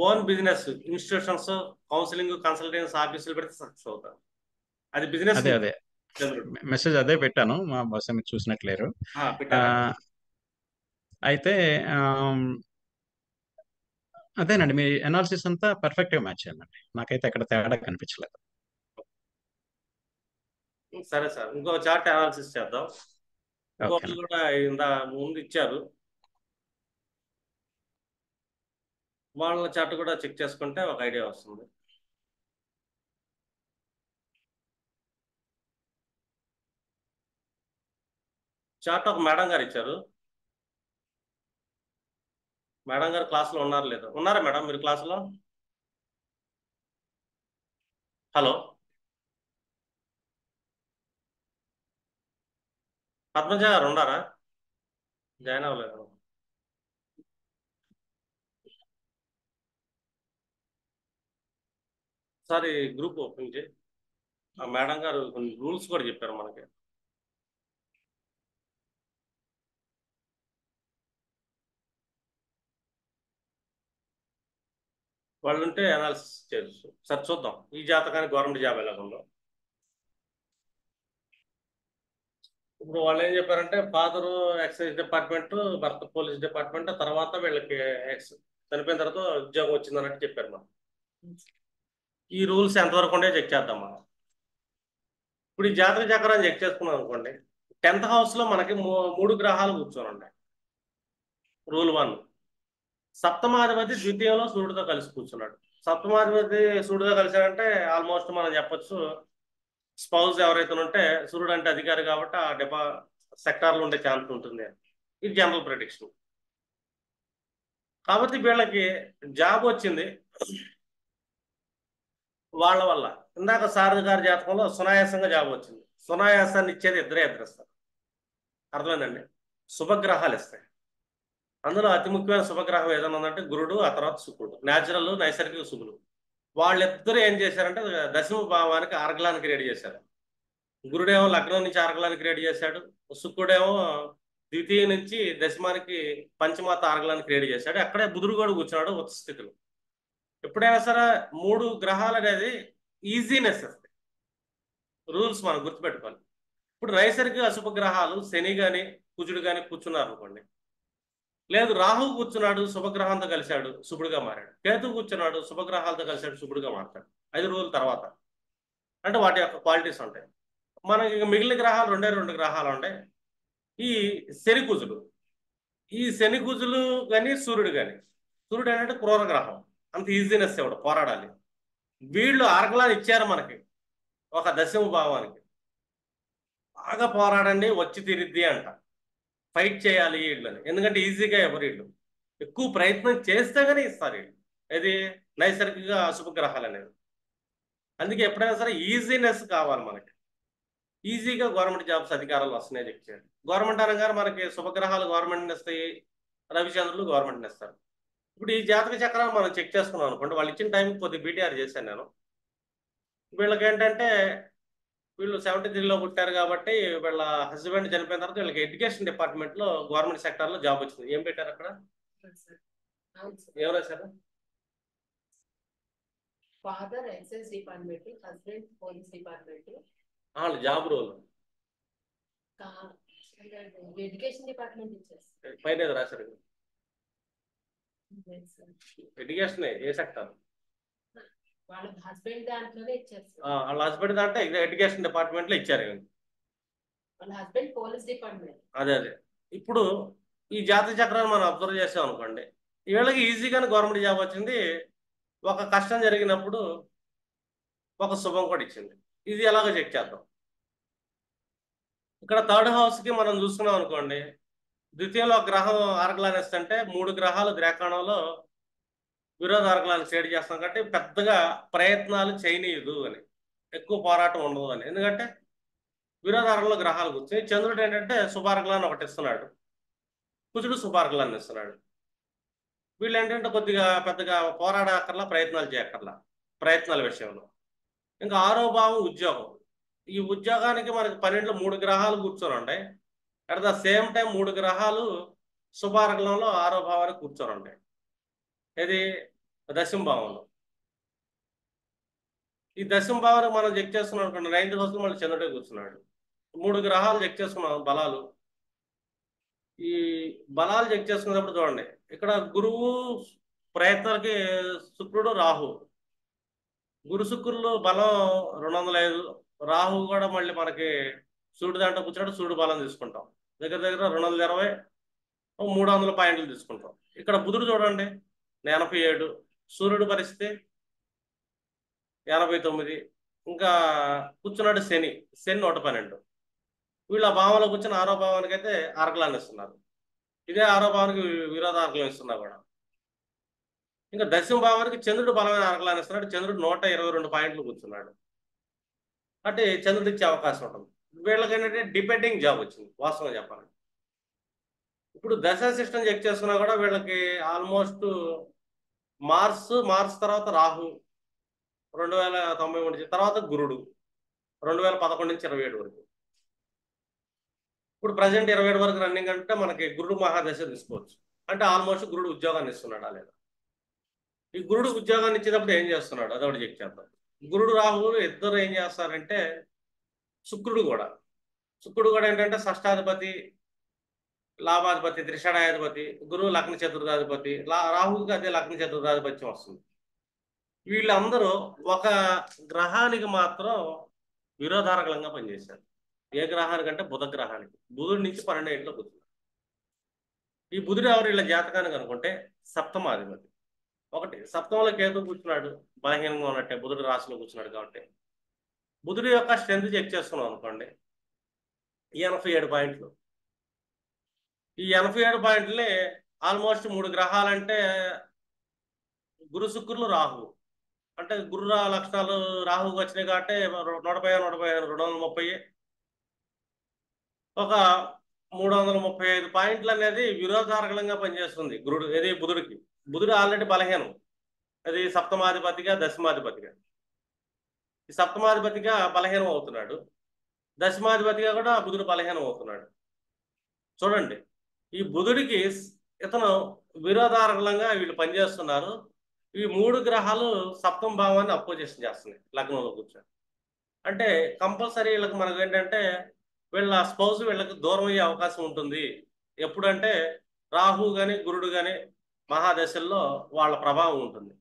S1: Own business institutions, counselling, consultancy ఆఫీసులు పెడితే సక్సెస్ అవుతారు. అది బిజినెస్.
S2: అదే మెసేజ్ అదే పెట్టాను, మా బస్ మీరు చూసినట్లేరు.
S1: పెట్టారా?
S2: అయితే అదేనండి, మీ అనాలిసిస్ అంతా పర్ఫెక్ట్గా మ్యాచ్ అయ్యిందండి. నాకైతే ఎక్కడ తేడా కనిపించలేదు.
S1: సరే సార్, ఇంకో చార్ట్ అనాలిసిస్ చేద్దాం. ఇంకొకటి కూడా ముందు ఇచ్చారు, వాళ్ళ చార్ట్ కూడా చెక్ చేసుకుంటే ఒక ఐడియా వస్తుంది. చార్ట్ ఒక మేడం గారు ఇచ్చారు. మేడం గారు క్లాసులో ఉన్నారు లేదా? ఉన్నారా మేడం మీరు క్లాసులో? హలో, పద్మజ గారు ఉన్నారా? జాయిన్ అవ్వలేదు. ఒకసారి గ్రూప్ ఓపెన్ చేయి. ఆ మేడం గారు కొన్ని రూల్స్ కూడా చెప్పారు మనకి. వాళ్ళు ఉంటే అనాలిసిస్ చేయొచ్చు. సరే చూద్దాం ఈ జాతకానికి గవర్నమెంట్ జాబ్ ఎలాగుందో. ఇప్పుడు వాళ్ళు ఏం చెప్పారంటే, ఫాదరు ఎక్సైజ్ డిపార్ట్మెంట్, భర్త పోలీస్ డిపార్ట్మెంట్, తర్వాత వీళ్ళకి చనిపోయిన తర్వాత ఉద్యోగం వచ్చిందన్నట్టు చెప్పారు మనం. ఈ రూల్స్ ఎంతవరకు ఉండే చెక్ చేద్దాం మనం. ఇప్పుడు ఈ జాతక చక్రాన్ని చెక్ చేసుకున్నాం అనుకోండి, 10th హౌస్లో మనకి 3 గ్రహాలు కూర్చొని ఉన్నాయి. రూల్ 1, సప్తమాధిపతి ద్వితీయంలో సూర్యుడితో కలిసి కూర్చున్నాడు. సప్తమాధిపతి సూర్యుడితో కలిశాడంటే ఆల్మోస్ట్ మనం చెప్పొచ్చు స్పౌజ్ ఎవరైతే ఉంటే సూర్యుడు అంటే అధికారి కాబట్టి ఆ సెక్టార్లో ఉండే ఛాన్స్ ఉంటుంది. ఇది జనరల్ ప్రిడిక్షన్. కాబట్టి వీళ్ళకి జాబ్ వచ్చింది వాళ్ళ వల్ల. ఇందాక సారథి గారి జాతకంలో సునాయాసంగా జాబ్ వచ్చింది. సునాయాసాన్ని ఇచ్చేది ఇద్దరు ఇస్తారు. అర్థమైందండి? శుభగ్రహాలు ఇస్తాయి. అందులో అతి ముఖ్యమైన శుభగ్రహం ఏదైనా ఉందంటే గురుడు, ఆ తర్వాత శుక్రుడు. న్యాచురల్ నైసర్గిక శుభులు. వాళ్ళిద్దరూ ఏం చేశారంటే దశమ భావానికి ఆర్గలాన్ని క్రియేట్ చేశారు. గురుడేమో లగ్నం నుంచి ఆర్గలాన్ని క్రియేట్ చేశాడు. శుక్రుడేమో ద్వితీయ నుంచి దశమానికి పంచమాత ఆర్గలాన్ని క్రియేట్ చేశాడు. అక్కడే బుధుడు కూడా కూర్చున్నాడు ఉచ్చ స్థితిలో. ఎప్పుడైనా సరే 3 గ్రహాలు అనేది ఈజీనెస్ వస్తాయి. రూల్స్ మనం గుర్తుపెట్టుకోవాలి. ఇప్పుడు నైసర్గిక అశుభ గ్రహాలు శని కానీ కుజుడు కానీ కూర్చున్నారు అనుకోండి. లేదు రాహు కూర్చున్నాడు శుభగ్రహంతో కలిశాడు శుభుడుగా మారాడు. కేతు కూర్చున్నాడు శుభగ్రహాలతో కలిశాడు శుభుడుగా మారుతాడు. 5 రోజుల తర్వాత. అంటే వాటి యొక్క క్వాలిటీస్ ఉంటాయి. మనకి మిగిలిన గ్రహాలు 2 గ్రహాలు ఉంటాయి. ఈ శని కుజులు. ఈ శని కుజులు కానీ సూర్యుడు కానీ. సూర్యుడు ఏంటంటే క్రూర గ్రహం. అంత ఈజీనెస్ ఇవ్వడు, పోరాడాలి. వీళ్ళు ఆర్గలాన్ని ఇచ్చారు మనకి ఒక దశమ భావానికి. బాగా పోరాడండి వచ్చి తీరిద్ది అంట. ఫైట్ చేయాలి వీళ్ళని. ఎందుకంటే ఈజీగా ఎవరు వీళ్ళు ఎక్కువ ప్రయత్నం చేస్తే కానీ ఇస్తారు వీళ్ళు. ఇది నైసర్గిక అశుభ గ్రహాలు అనేది. అందుకే ఎప్పుడైనా సరే ఈజీనెస్ కావాలి మనకి. ఈజీగా గవర్నమెంట్ జాబ్స్ అధికారాలు వస్తున్నాయి చెప్పారు. గవర్నమెంట్ అనగానే మనకి శుభగ్రహాలు గవర్నమెంట్ ఇస్తాయి, రవిచంద్రులు గవర్నమెంట్ ఇస్తారు. ఇప్పుడు ఈ జాతక చక్రాలు మనం చెక్ చేసుకున్నాం అనుకోండి. వాళ్ళు ఇచ్చిన టైంకి కొద్దిగా బీటీఆర్ చేశాను నేను. వీళ్ళకి ఏంటంటే వీళ్ళు 73లో పుట్టారు కాబట్టి వీళ్ళ హస్బెండ్ చనిపోయిన తర్వాత వీళ్ళకి ఎడ్యుకేషన్ డిపార్ట్మెంట్లో గవర్నమెంట్ సెక్టార్లో జాబ్ వచ్చింది. ఏం పెట్టారు అక్కడ? ఎవరు sir?
S3: Father excise department, husband police department.
S1: వాళ్ళు జాబ్ రోల్
S3: ఎడ్యుకేషన్ డిపార్ట్మెంట్ ఇచ్చేస్తారు.
S1: పైన ఏదో రాశారు. ఎడ్యుకేషన్ ఏ సెక్టార్?
S3: వాళ్ళ హస్బెండ్ దాంట్లోనే ఇచ్చారు.
S1: వాళ్ళ హస్బెండ్ దాంట్లో ఎడ్యుకేషన్ డిపార్ట్మెంట్లో ఇచ్చారు.
S3: వాళ్ళ హస్బెండ్ పోలీస్ డిపార్ట్మెంట్.
S1: అదే ఇప్పుడు ఈ జాతక చక్రాన్ని మనం అబ్జర్వ్ చేసాం అనుకోండి. వీళ్ళకి ఈజీగానే గవర్నమెంట్ జాబ్ వచ్చింది. ఒక కష్టం జరిగినప్పుడు ఒక శుభం కూడా ఇచ్చింది. ఇది ఎలాగో చెక్ చేద్దాం. ఇక్కడ థర్డ్ హౌస్కి మనం చూసుకున్నాం అనుకోండి. ద్వితీయంలో గ్రహం ఆర్గలాన్ని ఇస్తుంటే 3 గ్రహాలు ద్రాకాణంలో విరోధ ఆర్గలాన్ని క్రియేట్ చేస్తాం కాబట్టి పెద్దగా ప్రయత్నాలు చేయనీయదు అని, ఎక్కువ పోరాటం ఉండదు అని. ఎందుకంటే విరోధార్గంలో గ్రహాలు కూర్చొని చంద్రుడు ఏంటంటే శుభార్గలాన్ని ఒకటి ఇస్తున్నాడు, కుజుడు శుభార్గలాన్ని ఇస్తున్నాడు. వీళ్ళు ఏంటంటే కొద్దిగా పెద్దగా పోరాడక్కర్లా, ప్రయత్నాలు చేయక్కర్లా ప్రయత్నాల విషయంలో. ఇంకా 6వ భావం ఉద్యోగం. ఈ ఉద్యోగానికి మనకి 12లో 3 గ్రహాలు కూర్చొని ఉంటాయి. అట్ ద సేమ్ టైం 3 గ్రహాలు శుభార్గంలో 6వ భావానికి కూర్చొని ఉంటాయి. ఇది దశమ భావంలో. ఈ దశమ భావానికి మనం చెక్ చేసుకున్నాం అనుకోండి. 9th హౌస్ మళ్ళీ చంద్రుడే కూర్చున్నాడు. 3 గ్రహాలు చెక్ చేసుకున్నాం బలాలు. ఈ బలాలు చెక్ చేసుకున్నప్పుడు చూడండి, ఇక్కడ గురువు ప్రయత్నాలకి శుక్రుడు రాహు. గురు శుక్రులు బలం 205. రాహు కూడా మళ్ళీ మనకి సూర్యుడు దాంట్లో కూర్చున్నాడు. సూర్యుడు బలం తీసుకుంటాం దగ్గర 220, 300 పాయింట్లు తీసుకుంటాం. ఇక్కడ బుధుడు చూడండి 87, సూర్యుడు పరిస్థితి 89. ఇంకా కూర్చున్నాడు శని 112. వీళ్ళు ఆ భావంలో కూర్చొని 6వ భావానికి అయితే ఆర్గలాన్ని ఇస్తున్నారు. ఇదే 6వ భావానికి విరోధ ఆర్గలం ఇస్తున్నా కూడా. ఇంకా దశమ భావానికి చంద్రుడు బలమైన ఆర్గలాన్ని ఇస్తున్నాడు. చంద్రుడు 122 పాయింట్లు కూర్చున్నాడు. అంటే చంద్రుడు ఇచ్చే అవకాశం ఉంటుంది. వీళ్ళకి ఏంటంటే డిపెండింగ్ జాబ్ వచ్చింది వాస్తవంగా చెప్పాలి. ఇప్పుడు దశ సిస్టమ్ చెక్ చేసుకున్నా కూడా వీళ్ళకి ఆల్మోస్ట్ మార్స్ తర్వాత రాహు 2093 నుంచి, తర్వాత గురుడు 2011 నుంచి 27 వరకు. ఇప్పుడు ప్రజెంట్ 27 వరకు రన్నింగ్ అంటే మనకి గురుడు మహాదశ తీసుకోవచ్చు. అంటే ఆల్మోస్ట్ గురుడు ఉద్యోగాన్ని ఇస్తున్నాడా లేదా? ఈ గురుడు ఉద్యోగాన్ని ఇచ్చేటప్పుడు ఏం చేస్తున్నాడు అదొకటి చెక్ చేద్దాం. గురుడు రాహువులు ఇద్దరు ఏం చేస్తారంటే శుక్రుడు కూడా ఏంటంటే షష్టాధిపతి, లాభాధిపతి, త్రిషడాధిపతి. గురువు లగ్న చతుర్థాధిపతి. రాహువుకి అదే లగ్న చతుర్థాధిపత్యం వస్తుంది. వీళ్ళందరూ ఒక గ్రహానికి మాత్రం విరోధార్గలంగా పనిచేశారు. ఏ గ్రహానికంటే బుధ గ్రహానికి. బుధుడి నుంచి 12 ఇంట్లో కూర్చున్నారు. ఈ బుధుడు ఎవరు వీళ్ళ జాతకానికి అనుకుంటే సప్తమాధిపతి. ఒకటి సప్తమంలో కేతు కూర్చున్నాడు, బలహీనంగా ఉన్నట్టే బుధుడు రాశిలో కూర్చున్నాడు కాబట్టి. బుధుడి యొక్క స్ట్రెంత్ చెక్ చేసుకున్నాం అనుకోండి 87 పాయింట్లు. ఈ 87 పాయింట్లే ఆల్మోస్ట్ 3 గ్రహాలంటే గురు శుక్రులు రాహు. అంటే గురు లక్షణాలు రాహుకి వచ్చినాయి కాబట్టి 115 230 ఒక 335 పాయింట్లు అనేది విరోధార్హంగా పనిచేస్తుంది గురుడు ఏది బుధుడికి. బుధుడు ఆల్రెడీ బలహీనం, అది సప్తమాధిపతిగా దశమాధిపతిగా. ఈ సప్తమాధిపతిగా బలహీనం అవుతున్నాడు, దశమాధిపతిగా కూడా బుధుడు బలహీనం అవుతున్నాడు. చూడండి, ఈ బుధుడికి ఇతను విరోధార్హంగా వీళ్ళు పనిచేస్తున్నారు. ఈ 3 గ్రహాలు సప్తమ భావాన్ని అపోజిషన్ చేస్తున్నాయి లగ్నంలో కూర్చొని. అంటే కంపల్సరీ వీళ్ళకి మనకు ఏంటంటే వీళ్ళ స్పౌస్ వీళ్ళకి దూరం అయ్యే అవకాశం ఉంటుంది. ఎప్పుడంటే రాహు కానీ గురుడు కానీ మహాదశల్లో వాళ్ళ ప్రభావం ఉంటుంది.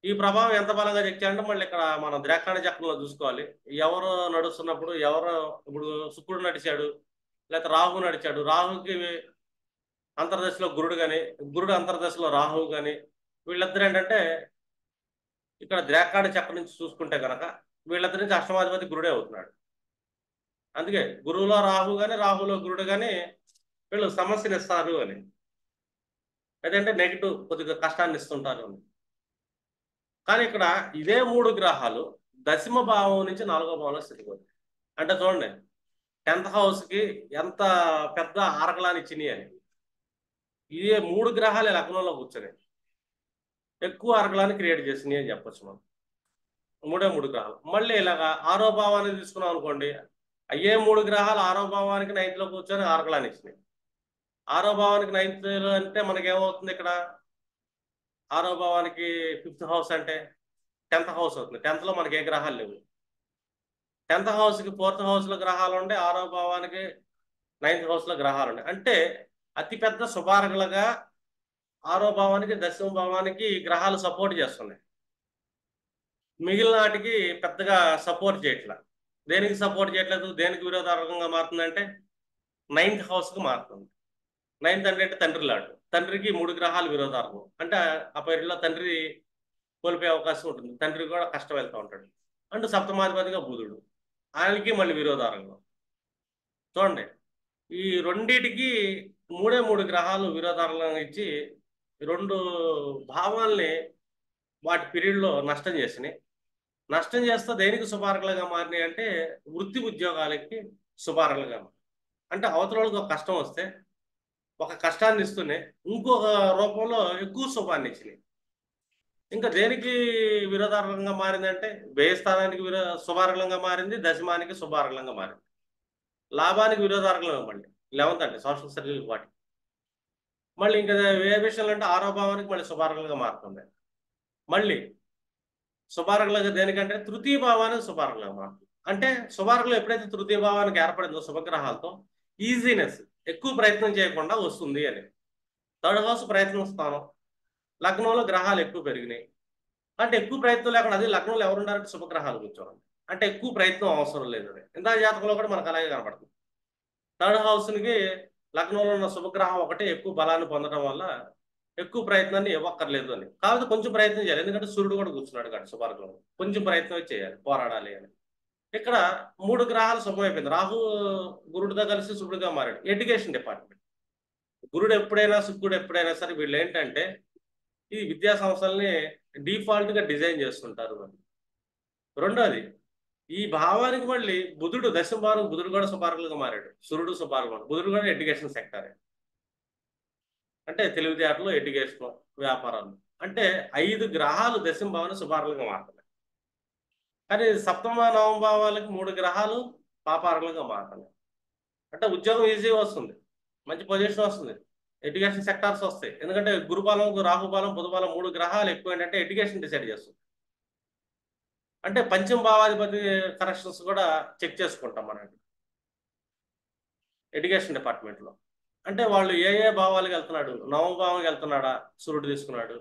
S1: ఈ ప్రభావం ఎంత బలంగా చెక్కాలంటే మళ్ళీ ఇక్కడ మనం ద్రాక్షాణ చక్రంలో చూసుకోవాలి. ఎవరు నడుస్తున్నప్పుడు ఎవరు, ఇప్పుడు శుక్రుడు నడిచాడు లేకపోతే రాహు నడిచాడు, రాహుకి అంతర్దశలో గురుడు కానీ గురుడు అంతర్దశలో రాహువు కానీ, వీళ్ళిద్దరు ఏంటంటే ఇక్కడ ద్రాక్షాణ చక్రం నుంచి చూసుకుంటే కనుక వీళ్ళిద్దరి నుంచి అష్టమాధిపతి గురుడే అవుతున్నాడు. అందుకే గురువులో రాహు కానీ రాహులో గురుడు కానీ వీళ్ళు సమస్యను ఇస్తారు అని, అదంటే నెగిటివ్ కొద్దిగా కష్టాన్ని ఇస్తుంటారు అని. కానీ ఇక్కడ ఇదే 3 గ్రహాలు దశమ భావం నుంచి 4వ భావంలో స్థితిపోతుంది. అంటే చూడండి 10th హౌస్కి ఎంత పెద్ద ఆరకలాన్ని ఇచ్చినాయి అని. ఇదే 3 గ్రహాలు లగ్నంలో కూర్చొని ఎక్కువ ఆరకలాన్ని క్రియేట్ చేసినాయి అని చెప్పొచ్చు మనం. 3 గ్రహాలు మళ్ళీ ఇలాగా 6వ భావాన్ని తీసుకున్నాం అనుకోండి, అయ్యే 3 గ్రహాలు 6వ భావానికి 9th లో కూర్చొని ఆరకలాన్ని ఇచ్చినాయి. 6వ భావానికి 9th అంటే మనకేమవుతుంది, ఇక్కడ 6వ భావానికి 5th హౌస్ అంటే 10th హౌస్ అవుతుంది. 10th లో మనకి ఏ గ్రహాలు లేవు. 10th హౌస్కి 4th హౌస్లో గ్రహాలు ఉండే, 6వ భావానికి 9th హౌస్లో గ్రహాలు ఉన్నాయి. అంటే అతిపెద్ద శుభార్గలుగా 6వ భావానికి దశమ భావానికి గ్రహాలు సపోర్ట్ చేస్తున్నాయి. మిగిలిన వాటికి పెద్దగా సపోర్ట్ చేయట్లా. దేనికి సపోర్ట్ చేయట్లేదు, దేనికి విరోధాత్మకంగా మారుతుందంటే 9th హౌస్కి మారుతుంది. 9th అంటే తండ్రి లాడు, తండ్రికి 3 గ్రహాలు విరోధాత్మకం. అంటే ఆ పేరులో తండ్రి కోల్పోయే అవకాశం ఉంటుంది, తండ్రి కూడా కష్టం వెళ్తూ ఉంటాడు. అంటే సప్తమాధిపతిగా బుధుడు, ఆయనకి మళ్ళీ విరోధారంగం. చూడండి, ఈ రెండిటికి 3 గ్రహాలు విరోధారంగంగా ఇచ్చి 2 భావాల్ని వాటి పీరియడ్లో నష్టం చేసినాయి. నష్టం చేస్తే దేనికి శుభార్హలుగా మారినాయి అంటే వృత్తి ఉద్యోగాలకి శుభార్హలుగా. అంటే అవతలకి ఒక కష్టం వస్తే ఒక కష్టాన్ని ఇస్తూనే ఇంకొక రూపంలో ఎక్కువ శుభాన్ని ఇచ్చినాయి. ఇంకా దేనికి విరోధార్హంగా మారిందంటే వ్యయస్థానానికి శుభార్హంగా మారింది, దశమానికి శుభార్హంగా మారింది, లాభానికి విరోధార్హంగా మళ్ళీ 11th అంటే సోషల్ సర్కిల్ వాటి. మళ్ళీ ఇంకా ఏ విషయాలు అంటే 6వ భావానికి మళ్ళీ శుభార్హంగా మారుతుంది. మళ్ళీ శుభార్హంగా దేనికంటే తృతీయ భావానికి శుభార్హంగా మారుతుంది. అంటే శుభార్హలు ఎప్పుడైతే తృతీయ భావానికి ఏర్పడిందో శుభగ్రహాలతో ఈజీనెస్, ఎక్కువ ప్రయత్నం చేయకుండా వస్తుంది అని. 3rd హౌస్ ప్రయత్నం స్థానం, లగ్నంలో గ్రహాలు ఎక్కువ పెరిగినాయి. అంటే ఎక్కువ ప్రయత్నం లేకుండా, అది లగ్నంలో ఎవరున్నారంటే శుభగ్రహాలు కూర్చోవాలి, అంటే ఎక్కువ ప్రయత్నం అవసరం లేదు అని. ఇంత జాతకంలో కూడా మనకు అలాగే కనపడుతుంది. 3rd హౌస్కి లగ్నంలో ఉన్న శుభగ్రహం ఒకటే ఎక్కువ బలాన్ని పొందడం వల్ల ఎక్కువ ప్రయత్నాన్ని ఇవ్వక్కర్లేదు అని. కాబట్టి కొంచెం ప్రయత్నం చేయాలి, ఎందుకంటే సూర్యుడు కూడా కూర్చున్నాడు కాబట్టి శుభార్గంలో కొంచెం ప్రయత్నం చేయాలి, పోరాడాలి అని. ఇక్కడ 3 గ్రహాలు శుభమైపోయింది. రాహు గురుడితో కలిసి శుభుడిగా మారాడు. ఎడ్యుకేషన్ డిపార్ట్మెంట్, గురుడు ఎప్పుడైనా శుక్రుడు ఎప్పుడైనా సరే వీళ్ళు ఏంటంటే ఈ విద్యా సంస్థల్ని డిఫాల్ట్గా డిజైన్ చేస్తుంటారు అని. రెండోది, ఈ భావానికి మళ్ళీ బుధుడు దశమ భావం, బుధుడు కూడా శుభార్హలుగా మారాడు, సూర్యుడు శుభార్హం. బుధుడు కూడా ఎడ్యుకేషన్ సెక్టరే, అంటే తెలివితేటలు, ఎడ్యుకేషన్, వ్యాపారాలు. అంటే 5 గ్రహాలు దశమ భావాన్ని శుభార్హలుగా మారుతున్నాయి. కానీ సప్తమ నవమ భావాలకి 3 గ్రహాలు పాపార్హలుగా మారుతున్నాయి. అంటే ఉద్యోగం ఈజీగా వస్తుంది, మంచి పొజిషన్ వస్తుంది, ఎడ్యుకేషన్ సెక్టార్స్ వస్తాయి. ఎందుకంటే గురుబలం, రాహుబలం, బుధబలం 3 గ్రహాలు ఎక్కువ ఏంటంటే ఎడ్యుకేషన్ డిసైడ్ చేస్తుంది. అంటే పంచమ భావాధిపతి కరెక్షన్స్ కూడా చెక్ చేసుకుంటాం మనం ఎడ్యుకేషన్ డిపార్ట్మెంట్లో. అంటే వాళ్ళు ఏ ఏ భావాలకు వెళ్తున్నాడు, నవమ భావానికి వెళ్తున్నాడా, సూర్యుడు తీసుకున్నాడు,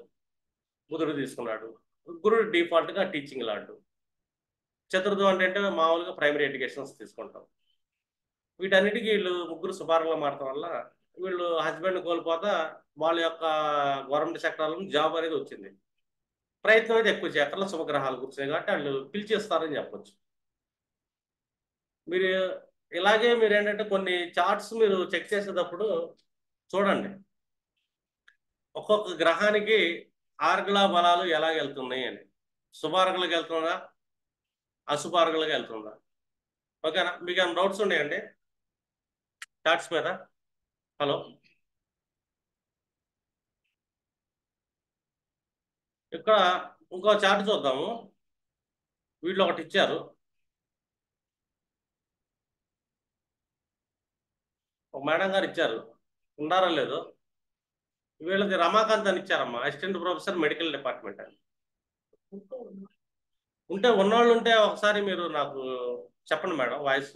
S1: బుధుడు తీసుకున్నాడు, గురుడు డిఫాల్ట్గా టీచింగ్ లాంటి. చతుర్థం అంటే మామూలుగా ప్రైమరీ ఎడ్యుకేషన్స్ తీసుకుంటాం. వీటన్నిటికీ వీళ్ళు ముగ్గురు శుభార్హంగా మారటం వల్ల వీళ్ళు హస్బెండ్ కోల్పోతా వాళ్ళ యొక్క గవర్నమెంట్ సెక్టార్లో జాబ్ అనేది వచ్చింది. ప్రయత్నం అయితే ఎక్కువ చేయక్కర్లో, శుభగ్రహాలు కూర్చున్నాయి కాబట్టి వాళ్ళు పిలిచేస్తారని చెప్పొచ్చు. మీరు ఇలాగే మీరు ఏంటంటే కొన్ని చార్ట్స్ మీరు చెక్ చేసేటప్పుడు చూడండి, ఒక్కొక్క గ్రహానికి ఆర్గళ బలాలు ఎలా వెళ్తున్నాయి అని. శుభార్గలకు వెళ్తుందా, అశుభార్గలకు వెళ్తుందా? ఓకేనా? మీకు ఏమైనా డౌట్స్ ఉన్నాయండి చార్ట్స్ మీద? హలో, ఇక్కడ ఇంకో చార్ట్ చూద్దాము. వీళ్ళు ఒకటి ఇచ్చారు, ఒక మేడం గారు ఇచ్చారు, ఉన్నారో లేదో. వీళ్ళకి రమాకాంత్ అని ఇచ్చారమ్మా, అసిస్టెంట్ ప్రొఫెసర్ మెడికల్ డిపార్ట్మెంట్ అని. ఉన్నవాళ్ళు ఉంటే ఒకసారి మీరు నాకు చెప్పండి మేడం వాయిస్.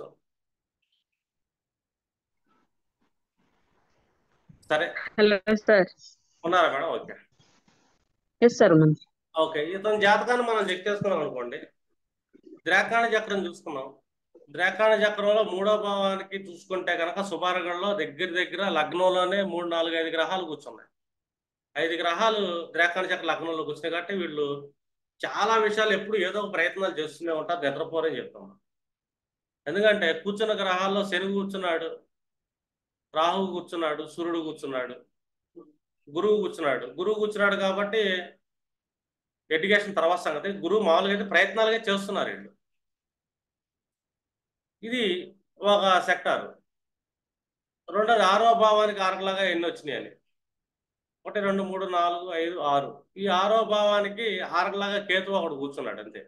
S1: సరే,
S4: హలో సార్.
S1: ఉన్నారా మేడం? ఓకే
S4: ఎస్ సార్ ఉంది.
S1: ఓకే. ఇతని జాతకాన్ని మనం చెక్ చేసుకున్నాం అనుకోండి. ద్రాకాణ చక్రం చూసుకున్నాం. ద్రాకాణ చక్రంలో 3వ భావానికి చూసుకుంటే కనుక శుభార్గంలో దగ్గర దగ్గర లగ్నంలోనే 3, 4, 5 గ్రహాలు కూర్చున్నాయి. 5 గ్రహాలు ద్రాకాణ చక్ర లగ్నంలో కూర్చున్నాయి కాబట్టి వీళ్ళు చాలా విషయాలు ఎప్పుడు ఏదో ఒక ప్రయత్నాలు చేస్తూనే ఉంటారు, నిద్రపోరని చెప్తాం. ఎందుకంటే కూర్చున్న గ్రహాల్లో శని కూర్చున్నాడు, రాహువు కూర్చున్నాడు, సూర్యుడు కూర్చున్నాడు, గురువు కూర్చున్నాడు కాబట్టి ఎడ్యుకేషన్ తర్వాత సంగతి. గురువు మామూలుగా అయితే ప్రయత్నాలుగా చేస్తున్నారు వీళ్ళు. ఇది ఒక సెక్టార్. రెండోది 6వ భావానికి ఆరలాగా ఎన్ని వచ్చినాయి అని. 1, 2, 3, 4, 5, 6. ఈ 6వ భావానికి ఆరలాగా కేతు ఒకడు కూర్చున్నాడు అంతే.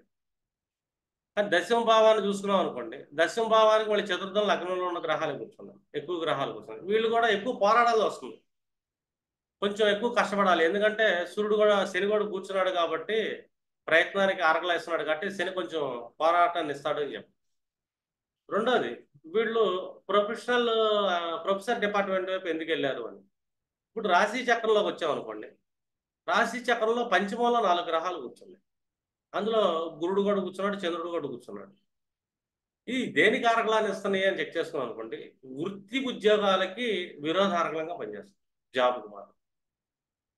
S1: కానీ 10వ భావాన్ని చూసుకున్నాం అనుకోండి, 10వ భావానికి మళ్ళీ చతుర్థం లగ్నంలో ఉన్న గ్రహాలు కూర్చున్నారు, ఎక్కువ గ్రహాలు కూర్చున్నారు. వీళ్ళు కూడా ఎక్కువ పోరాడాల్సి వస్తుంది, కొంచెం ఎక్కువ కష్టపడాలి. ఎందుకంటే సూర్యుడు కూడా, శని కూడా కూర్చున్నాడు కాబట్టి ప్రయత్నానికి ఆరగలా ఇస్తున్నాడు కాబట్టి శని కొంచెం పోరాటాన్ని ఇస్తాడు అని చెప్పి. రెండోది, వీళ్ళు ప్రొఫెసర్ డిపార్ట్మెంట్ వైపు ఎందుకు వెళ్ళారు అని. ఇప్పుడు రాశి చక్రంలోకి వచ్చామనుకోండి, రాశి చక్రంలో పంచమంలో 4 గ్రహాలు కూర్చున్నాయి. అందులో గురుడు కూడా కూర్చున్నాడు, చంద్రుడు కూడా కూర్చున్నాడు. ఇది దేనికి ఆరగలాన్ని ఇస్తున్నాయి అని చెక్ చేసుకున్నాం అనుకోండి, వృత్తి ఉద్యోగాలకి విరోధారకంగా పనిచేస్తుంది, జాబ్కు మాత్రం.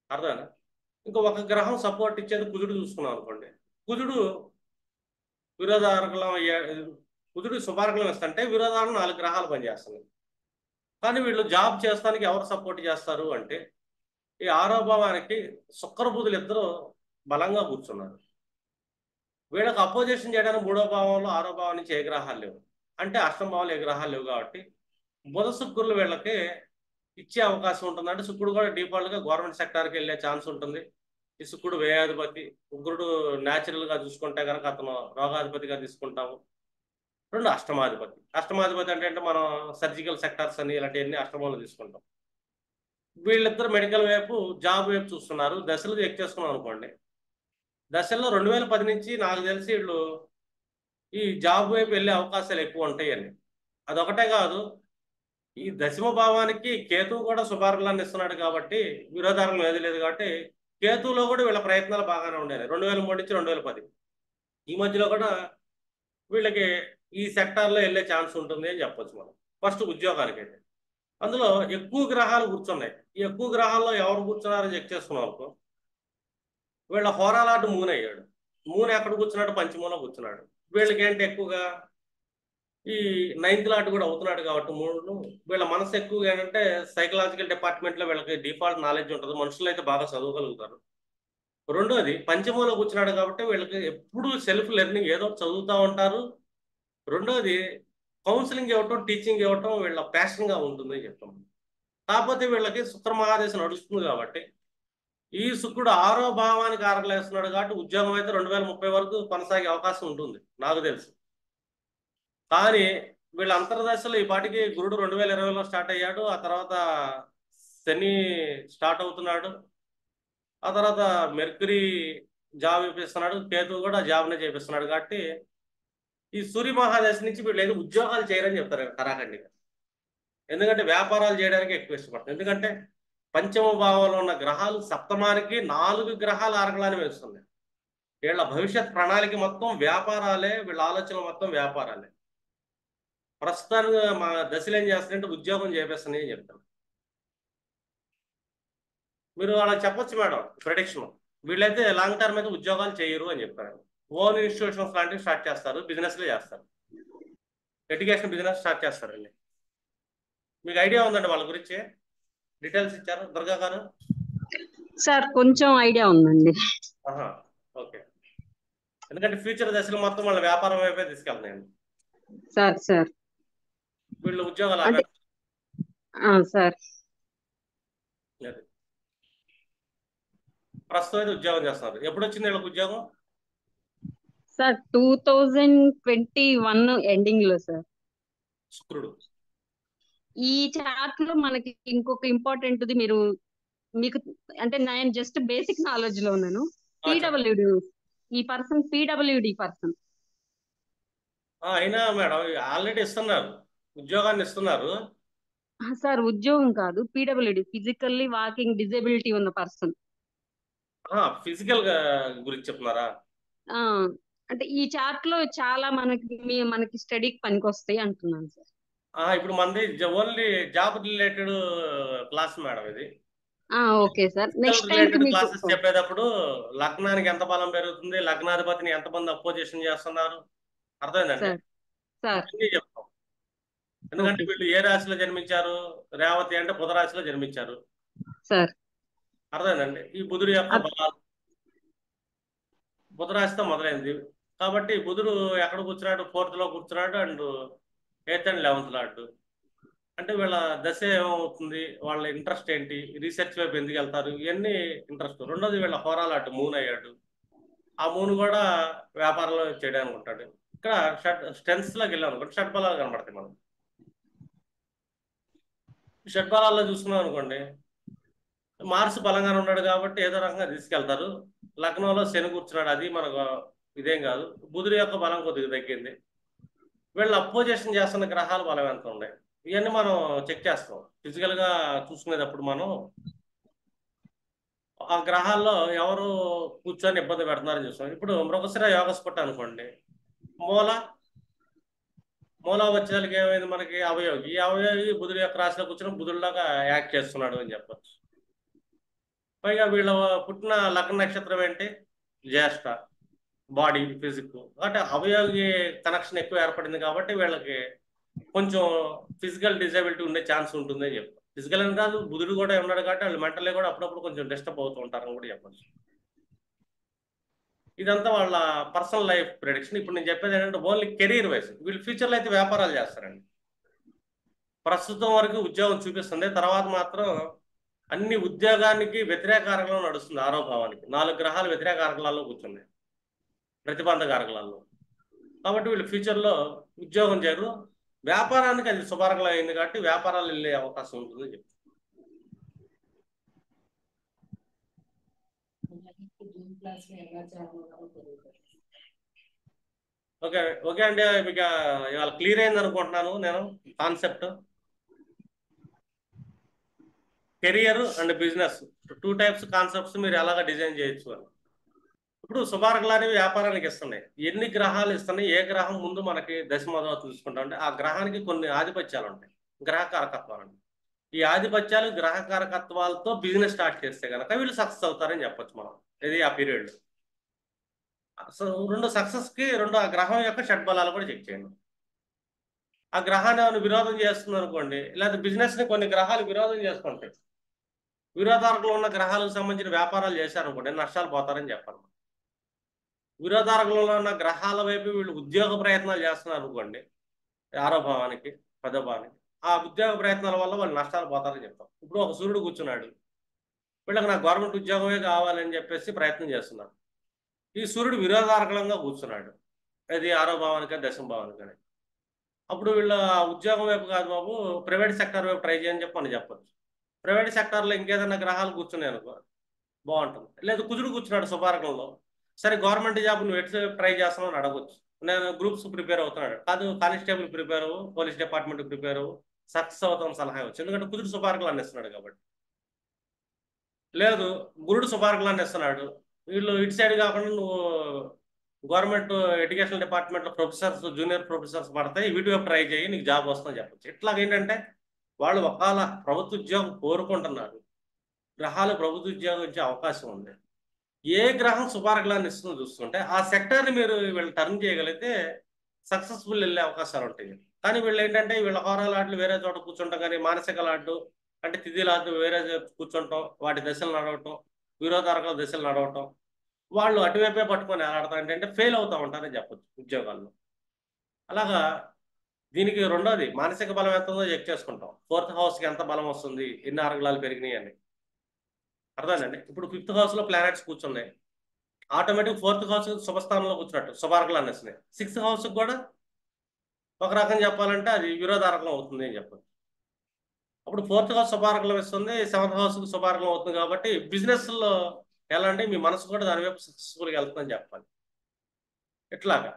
S1: అర్థమైనా? ఒక గ్రహం సపోర్ట్ ఇచ్చేది కుజుడు చూసుకున్నాం అనుకోండి, కుజుడు విరోధారకలం కుజుడు శుభారకలం ఇస్తుంటే విరోధారం 4 గ్రహాలు పనిచేస్తున్నాయి. కానీ వీళ్ళు జాబ్ చేస్తానికి ఎవరు సపోర్ట్ చేస్తారు అంటే, ఈ 6వ భావానికి శుక్ర బుధులు ఇద్దరు బలంగా కూర్చున్నారు. వీళ్ళకి అపోజిషన్ చేయడానికి 3వ భావంలో 6వ భావం నుంచి ఏ గ్రహాలు లేవు, అంటే అష్టమ భావంలో ఏ గ్రహాలు లేవు కాబట్టి బుధ శుక్రులు వీళ్ళకి ఇచ్చే అవకాశం ఉంటుంది. అంటే శుక్రుడు కూడా డిఫాల్ట్గా గవర్నమెంట్ సెక్టార్కి వెళ్ళే ఛాన్స్ ఉంటుంది. ఈ శుక్రుడు వ్యయాధిపతి, ఉగ్రుడు న్యాచురల్గా చూసుకుంటే కనుక అతను రోగాధిపతిగా తీసుకుంటాము. 2 అష్టమాధిపతి. అష్టమాధిపతి అంటే మనం సర్జికల్ సెక్టార్స్ అని ఇలాంటివన్నీ అష్టమంలో తీసుకుంటాం. వీళ్ళిద్దరు మెడికల్ వైపు, జాబ్ వైపు చూస్తున్నారు. దశలు చెక్ చేసుకున్నాం అనుకోండి, దశల్లో 2010 నుంచి నాకు తెలిసి వీళ్ళు ఈ జాబ్ వైపు వెళ్ళే అవకాశాలు ఎక్కువ ఉంటాయండి. అదొకటే కాదు, ఈ 10వ భావానికి కేతువు కూడా శుభార్గలాన్ని ఇస్తున్నాడు కాబట్టి విరోధారం ఏది లేదు కాబట్టి కేతువులో కూడా వీళ్ళ ప్రయత్నాలు బాగానే ఉండేది. 2003 నుంచి 2010 ఈ మధ్యలో కూడా వీళ్ళకి ఈ సెక్టార్లో వెళ్ళే ఛాన్స్ ఉంటుంది అని చెప్పొచ్చు మనం. ఫస్ట్ ఉద్యోగానికి అయితే అందులో ఎక్కువ గ్రహాలు కూర్చున్నాయి. ఈ ఎక్కువ గ్రహాల్లో ఎవరు కూర్చున్నారని చెక్ చేసుకున్నాం అనుకో, వీళ్ళ హోరాలాటు మూన్ అయ్యాడు. మూన్ ఎక్కడ కూర్చున్నాడు? పంచమంలో కూర్చున్నాడు. వీళ్ళకి ఏంటి ఎక్కువగా ఈ 9th లాట్ కూడా అవుతున్నాడు కాబట్టి మూడు. వీళ్ళ మనసు ఎక్కువగా ఏంటంటే సైకలాజికల్ డిపార్ట్మెంట్లో వీళ్ళకి డిఫాల్ట్ నాలెడ్జ్ ఉంటుంది, మనుషులు అయితే బాగా చదవగలుగుతారు. రెండోది, పంచమంలో కూర్చున్నాడు కాబట్టి వీళ్ళకి ఎప్పుడు సెల్ఫ్ లెర్నింగ్ ఏదో చదువుతూ ఉంటారు. రెండోది, కౌన్సిలింగ్ ఇవ్వటం, టీచింగ్ ఇవ్వటం వీళ్ళ ప్యాషన్గా ఉంటుందని చెప్తాం. కాకపోతే వీళ్ళకి శుక్ర మహాదేశం నడుస్తుంది కాబట్టి ఈ శుక్రుడు 6వ భావానికి ఆరగలేస్తున్నాడు కాబట్టి ఉద్యోగం అయితే 2030 వరకు కొనసాగే అవకాశం ఉంటుంది నాకు తెలుసు. కానీ వీళ్ళ అంతర్దశలో ఈ పాటికి గురుడు 2020లో స్టార్ట్ అయ్యాడు, ఆ తర్వాత శని స్టార్ట్ అవుతున్నాడు, ఆ తర్వాత మెర్క్యూరీ జాబ్ ఇప్పిస్తున్నాడు, కేతు కూడా జాబ్నే చేపిస్తున్నాడు. కాబట్టి ఈ సూర్య మహాదశ నుంచి వీళ్ళు ఏదో ఉద్యోగాలు చేయరని చెప్తారు కరాఖండిగా. ఎందుకంటే వ్యాపారాలు చేయడానికి ఎక్కువ ఇష్టపడతారు. ఎందుకంటే పంచమ భావంలో ఉన్న గ్రహాలు సప్తమానికి 4 గ్రహాలు ఆరగలాన్ని వేస్తుంది. వీళ్ళ భవిష్యత్ ప్రణాళిక మొత్తం వ్యాపారాలే, వీళ్ళ ఆలోచనలు మొత్తం వ్యాపారాలే. ప్రస్తుతానికి మా దశలు ఏం చేస్తారంటే ఉద్యోగం చేపిస్తానని అని చెప్తాను. మీరు అలా చెప్పొచ్చు మేడం ప్రెడిక్షన్. వీళ్ళైతే లాంగ్ టర్మ్ అయితే ఉద్యోగాలు చేయరు అని చెప్పారు. ఓన్ ఇన్స్టిట్యూషన్స్ లాంటివి స్టార్ట్ చేస్తారు, బిజినెస్లో చేస్తారు, ఎడ్యుకేషన్ బిజినెస్ స్టార్ట్ చేస్తారండి. మీకు ఐడియా ఉందండి వాళ్ళ గురించి? డీటెయిల్స్ ఇచ్చారు దుర్గా గారు?
S4: సార్ కొంచెం ఐడియా ఉందండి.
S1: ఆహా, ఓకే. ఎందుకంటే ఫ్యూచర్ దశలు మొత్తం వాళ్ళ వ్యాపారం వైపే తీసుకెళ్తున్నాయండి.
S4: సార్
S1: వీళ్ళు ఉద్యోగాలు
S4: అంటే సార్
S1: అది ప్రస్తుతం అయితే ఉద్యోగం చేస్తున్నారు. ఎప్పుడు వచ్చింది వీళ్ళకి ఉద్యోగం?
S4: సార్ 2021 ఎండింగ్ లో సార్.
S1: శుక్రుడు.
S4: ఈ చార్ట్ లో మనకి ఇంకొక ఇంపార్టెంట్ మీకు అంటే నేను జస్ట్ బేసిక్ నాలెడ్జ్ లో ఉన్నాను.
S1: చెప్పండి.
S4: పీడబ్ల్యూడి ఈ పర్సన్ పీడబ్ల్యూడి పర్సన్.
S1: అయినా మేడం ఆల్రెడీ ఇస్తున్నారు, ఉద్యోగాన్ని ఇస్తున్నారు.
S4: సార్ ఉద్యోగం కాదు, పీడబ్ల్యూడి ఫిజికల్లీ వాకింగ్ డిజేబిలిటీ ఉన్న పర్సన్.
S1: ఫిజికల్ గురించి చెప్తున్నారా?
S4: అంటే ఈ చార్ట్ లో చాలా మనకి స్టడీకి పనికొస్తాయి అంటున్నాను సార్.
S1: ఇప్పుడు మనది only job related class madam ఇది.
S4: Okay sir. Next time
S1: related
S4: మీకు
S1: క్లాసెస్ చెప్పేటప్పుడు లగ్నానికి ఎంత బలం పెరుగుతుంది, లగ్నాధిపతిని ఎంతమంది అపోజిషన్ చేస్తున్నారు, అర్థమైందండి?
S4: సార్ సార్
S1: అన్నీ చెప్తాం. ఎందుకంటే
S4: ఓకే
S1: వీళ్ళు ఏ రాశిలో జన్మించారు, రేవతి అంటే బుధ రాశిలో జన్మించారు,
S4: సార్.
S1: అర్థమైందండి? ఈ బుధుడు యొక్క
S4: అర్థ-
S1: బలాలు బుధ రాశితో మొదలైంది. కాబట్టి బుధుడు ఎక్కడ కూర్చున్నాడు? 4th లో కూర్చున్నాడు అండ్ 8th and 11th లాడు. అంటే వీళ్ళ దశ ఏమవుతుంది, వాళ్ళ ఇంట్రెస్ట్ ఏంటి, రీసెర్చ్ వైపు ఎందుకు వెళ్తారు, ఇవన్నీ ఇంట్రెస్ట్. రెండోది వీళ్ళ హోరాలాటు మూన్ అయ్యాడు. ఆ మూన్ కూడా వ్యాపారంలో చేయడానికి ఉంటాడు. ఇక్కడ స్ట్రెంత్స్ లోకి వెళ్ళాం అనుకోండి, షడ్బలాలు కనబడతాయి. మనం షడ్బలాల్లో చూసుకున్నాం అనుకోండి, మార్స్ బలంగానే ఉన్నాడు కాబట్టి ఏదో రకంగా తీసుకెళ్తారు. లగ్నంలో శని కూర్చున్నాడు, అది మనకు ఇదేం కాదు. బుధుడి యొక్క బలం కొద్దిగా తగ్గింది. వీళ్ళు అపోజిషన్ చేస్తున్న గ్రహాలు బలం ఎంత ఉన్నాయి, ఇవన్నీ మనం చెక్ చేస్తాం. ఫిజికల్ గా చూసుకునేటప్పుడు మనం ఆ గ్రహాల్లో ఎవరు కూర్చొని ఇబ్బంది పెడుతున్నారని చూస్తాం. ఇప్పుడు మృగశిర యోగస్ఫుట అనుకోండి, మూల మూల వచ్చేసరికి ఏమైంది, మనకి అవయోగి. ఈ అవయోగి బుధుడి యొక్క రాశిలో కూర్చొని బుధుడిలాగా యాక్ట్ చేస్తున్నాడు అని చెప్పచ్చు. పైగా వీళ్ళ పుట్టిన లగ్న నక్షత్రం ఏంటి, జ్యేష్ఠ, బాడీ ఫిజిక్. అంటే అవయోగి కనెక్షన్ ఎక్కువ ఏర్పడింది కాబట్టి వీళ్ళకి కొంచెం ఫిజికల్ డిజేబిలిటీ ఉండే ఛాన్స్ ఉంటుంది అని చెప్తాం. ఫిజికల్ అని కాదు, బుధుడు కూడా ఉన్నాడు కాబట్టి వాళ్ళు మెంటల్లీ కూడా అప్పుడప్పుడు కొంచెం డిస్టర్బ్ అవుతూ ఉంటారని కూడా చెప్పచ్చు. ఇదంతా వాళ్ళ పర్సనల్ లైఫ్ ప్రెడిక్షన్. ఇప్పుడు నేను చెప్పేది ఏంటంటే ఓన్లీ కెరీర్ వైజ్. వీళ్ళు ఫ్యూచర్లో అయితే వ్యాపారాలు చేస్తారండి. ప్రస్తుతం వరకు ఉద్యోగం చూపిస్తుంది, తర్వాత మాత్రం అన్ని ఉద్యోగానికి వ్యతిరేక కారకంలో నడుస్తుంది. ఆరోభావానికి 4 గ్రహాలు వ్యతిరేక కారకాలలో కూర్చున్నాయి, ప్రతిబంధ కారకాలలో. కాబట్టి వీళ్ళు ఫ్యూచర్లో ఉద్యోగం చేయరు, వ్యాపారానికి అది శుభారకలం అయింది కాబట్టి వ్యాపారాలు వెళ్ళే అవకాశం ఉంటుందని చెప్తారు.
S3: జూన్ క్లాస్ లో ఎలా చేయాలో తెలియదు.
S1: ఓకే ఓకే అండి, మీకు ఇవాళ క్లియర్ అయింది అనుకుంటున్నాను నేను. Concept career and business 2 types concepts మీరు ఎలాగ డిజైన్ చేయొచ్చు అని. ఇప్పుడు శుభారకలు అనేవి వ్యాపారానికి ఇస్తున్నాయి. ఎన్ని గ్రహాలు ఇస్తున్నాయి, ఏ గ్రహం ముందు మనకి దశ మొదలు చూసుకుంటాం అంటే ఆ గ్రహానికి కొన్ని ఆధిపత్యాలు ఉంటాయి, గ్రహ కారకత్వాలు అంటే. ఈ ఆధిపత్యాలు గ్రహ కారకత్వాలతో బిజినెస్ స్టార్ట్ చేస్తే కనుక వీళ్ళు సక్సెస్ అవుతారని చెప్పొచ్చు మనం. ఇది ఆ పీరియడ్. సో 2 సక్సెస్ కి 2 ఆ గ్రహం యొక్క షడ్బలాలు కూడా చెక్ చేయండి. ఆ గ్రహాన్ని ఏమైనా విరోధం చేస్తుంది అనుకోండి, లేదా బిజినెస్ ని కొన్ని గ్రహాలు విరోధం చేసుకుంటాయి. విరోధారకులు ఉన్న గ్రహాలకు సంబంధించిన వ్యాపారాలు చేశారనుకోండి, నష్టాలు పోతారని చెప్పాలి. విరోధారకులలో ఉన్న గ్రహాల వైపు వీళ్ళు ఉద్యోగ ప్రయత్నాలు చేస్తున్నారు అనుకోండి, 6వ భావానికి 10వ భావానికి, ఆ ఉద్యోగ ప్రయత్నాల వల్ల వాళ్ళు నష్టాలు పోతారని చెప్తాం. ఇప్పుడు ఒక సూర్యుడు కూర్చున్నాడు, వీళ్ళకి నాకు గవర్నమెంట్ ఉద్యోగమే కావాలని చెప్పేసి ప్రయత్నం చేస్తున్నారు. ఈ సూర్యుడు విరోధారకంగా కూర్చున్నాడు, అది 6వ భావానికి 10వ భావానికి. అప్పుడు వీళ్ళ ఉద్యోగం వైపు కాదు బాబు, ప్రైవేట్ సెక్టర్ వైపు ట్రై చేయని చెప్పి మనం చెప్పచ్చు. ప్రైవేట్ సెక్టార్లో ఇంకేదైనా గ్రహాలు కూర్చున్నాయి అనుకో బాగుంటుంది. లేదు కుజుడు కూర్చున్నాడు శుభారకంలో, సరే గవర్నమెంట్ జాబ్ నువ్వు ఎటు ట్రై చేస్తున్నావు అని అడగొచ్చు. నేను గ్రూప్స్ ప్రిపేర్ అవుతున్నాడు, కాదు కానిస్టేబుల్ ప్రిపేర్ అవ్వు, పోలీస్ డిపార్ట్మెంట్ ప్రిపేర్ అవ్వు, సక్సెస్ అవుతాం సలహా ఇవ్వచ్చు. ఎందుకంటే కుజుడు శుభారకలు అందిస్తున్నాడు కాబట్టి. లేదు గురుడు శుభారకలు అందిస్తున్నాడు, వీళ్ళు ఇటు సైడ్ కాకుండా నువ్వు గవర్నమెంట్ ఎడ్యుకేషన్ డిపార్ట్మెంట్లో ప్రొఫెసర్స్, జూనియర్ ప్రొఫెసర్స్ పడతాయి, వీటి వైపు ట్రై చేయి, నీకు జాబ్ వస్తుందని చెప్పచ్చు. ఇట్లాగేంటంటే వాళ్ళు ఒకవేళ ప్రభుత్వ ఉద్యోగం కోరుకుంటున్నారు, గ్రహాలు ప్రభుత్వ ఉద్యోగం ఇచ్చే అవకాశం ఉంది. ఏ గ్రహం శుభారకలాన్ని ఇస్తుందో చూస్తుంటే ఆ సెక్టర్ని మీరు వీళ్ళు టర్న్ చేయగలిగితే సక్సెస్ఫుల్ వెళ్ళే అవకాశాలు ఉంటాయి. కానీ వీళ్ళు ఏంటంటే వీళ్ళ హోరాలాట్లు వేరే చోట కూర్చుంటాం, కానీ మానసిక లాట్లు అంటే తిథి లాట్లు వేరే కూర్చుంటాం, వాటి దశలు నడవటం, విరోధారకాల దిశలు నడవటం, వాళ్ళు అటువైపే పట్టుకొని ఎలాడతారు అంటే ఫెయిల్ అవుతూ ఉంటారని చెప్పొచ్చు ఉద్యోగాల్లో. అలాగా దీనికి రెండోది మానసిక బలం ఎంత ఉందో చెక్ చేసుకుంటాం. 4th హౌస్కి ఎంత బలం వస్తుంది, ఎన్ని ఆరంగళాలు పెరిగినాయి అని. అర్థమైందండి. ఇప్పుడు 5th హౌస్లో ప్లానెట్స్ కూర్చున్నాయి, ఆటోమేటిక్ 4th హౌస్ శుభస్థానంలో కూర్చున్నట్టు శుభార్గలు అనేసినాయి. 6th హౌస్కి కూడా ఒక రకం చెప్పాలంటే అది విరోధారకం అవుతుంది అని చెప్పచ్చు. అప్పుడు 4th హౌస్ శుభార్గలం ఇస్తుంది, 7th హౌస్కి శుభార్గలం అవుతుంది. కాబట్టి బిజినెస్లో ఎలా అంటే మీ మనసు కూడా దాని వైపు సక్సెస్ఫుల్గా వెళ్తుందని చెప్పాలి. ఇట్లాగా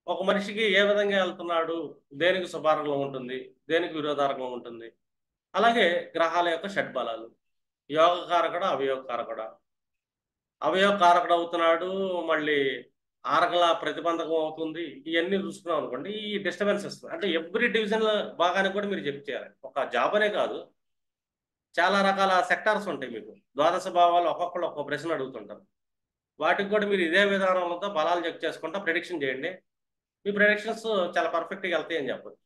S1: ఒక మనిషికి ఏ విధంగా వెళ్తున్నాడు, దేనికి శుభార్గం ఉంటుంది, దేనికి విరోధారకం ఉంటుంది. అలాగే గ్రహాల యొక్క షడ్బలాలు, యోగకారకుడు అవయోగకారకుడు. అవయోగకారకుడు అవుతున్నాడు, మళ్ళీ ఆరగల ప్రతిబంధకం అవుతుంది. ఇవన్నీ చూసుకున్నాం అనుకోండి, ఈ డిస్టర్బెన్సెస్ అంటే ఎవ్రీ డివిజన్ భాగానికి కూడా మీరు చెక్ చేయాలి. ఒక జాబ్ అనే కాదు, చాలా రకాల సెక్టార్స్ ఉంటాయి. మీకు ద్వాదశ భావాలు ఒక్కొక్కళ్ళు ఒక్కొక్క ప్రశ్న అడుగుతుంటారు. వాటికి కూడా మీరు ఇదే విధానంతో బలాలు చెక్ చేసుకుంటా ప్రెడిక్షన్ చేయండి. మీ ప్రెడిక్షన్స్ చాలా పర్ఫెక్ట్గా వెళ్తాయి అని చెప్పచ్చు.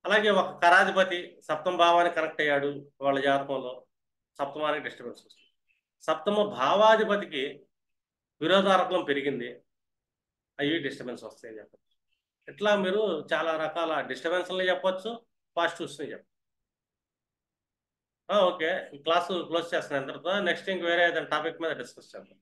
S1: అలాగే ఒక కరాధిపతి సప్తమ భావానికి కనెక్ట్ అయ్యాడు, వాళ్ళ జాతకంలో సప్తమానికి డిస్టర్బెన్స్ వస్తుంది. సప్తమ భావాధిపతికి విరోధారకం పెరిగింది, అవి డిస్టర్బెన్స్ వస్తాయని చెప్పచ్చు. ఇట్లా మీరు చాలా రకాల డిస్టర్బెన్స్ని చెప్పచ్చు, పాజిటివ్స్ని చెప్పచ్చు. ఓకే, ఈ క్లాసు క్లోజ్ చేస్తున్నాను. తర్వాత నెక్స్ట్ ఇంక వేరే ఏదైనా టాపిక్ మీద డిస్కస్ చేద్దాం.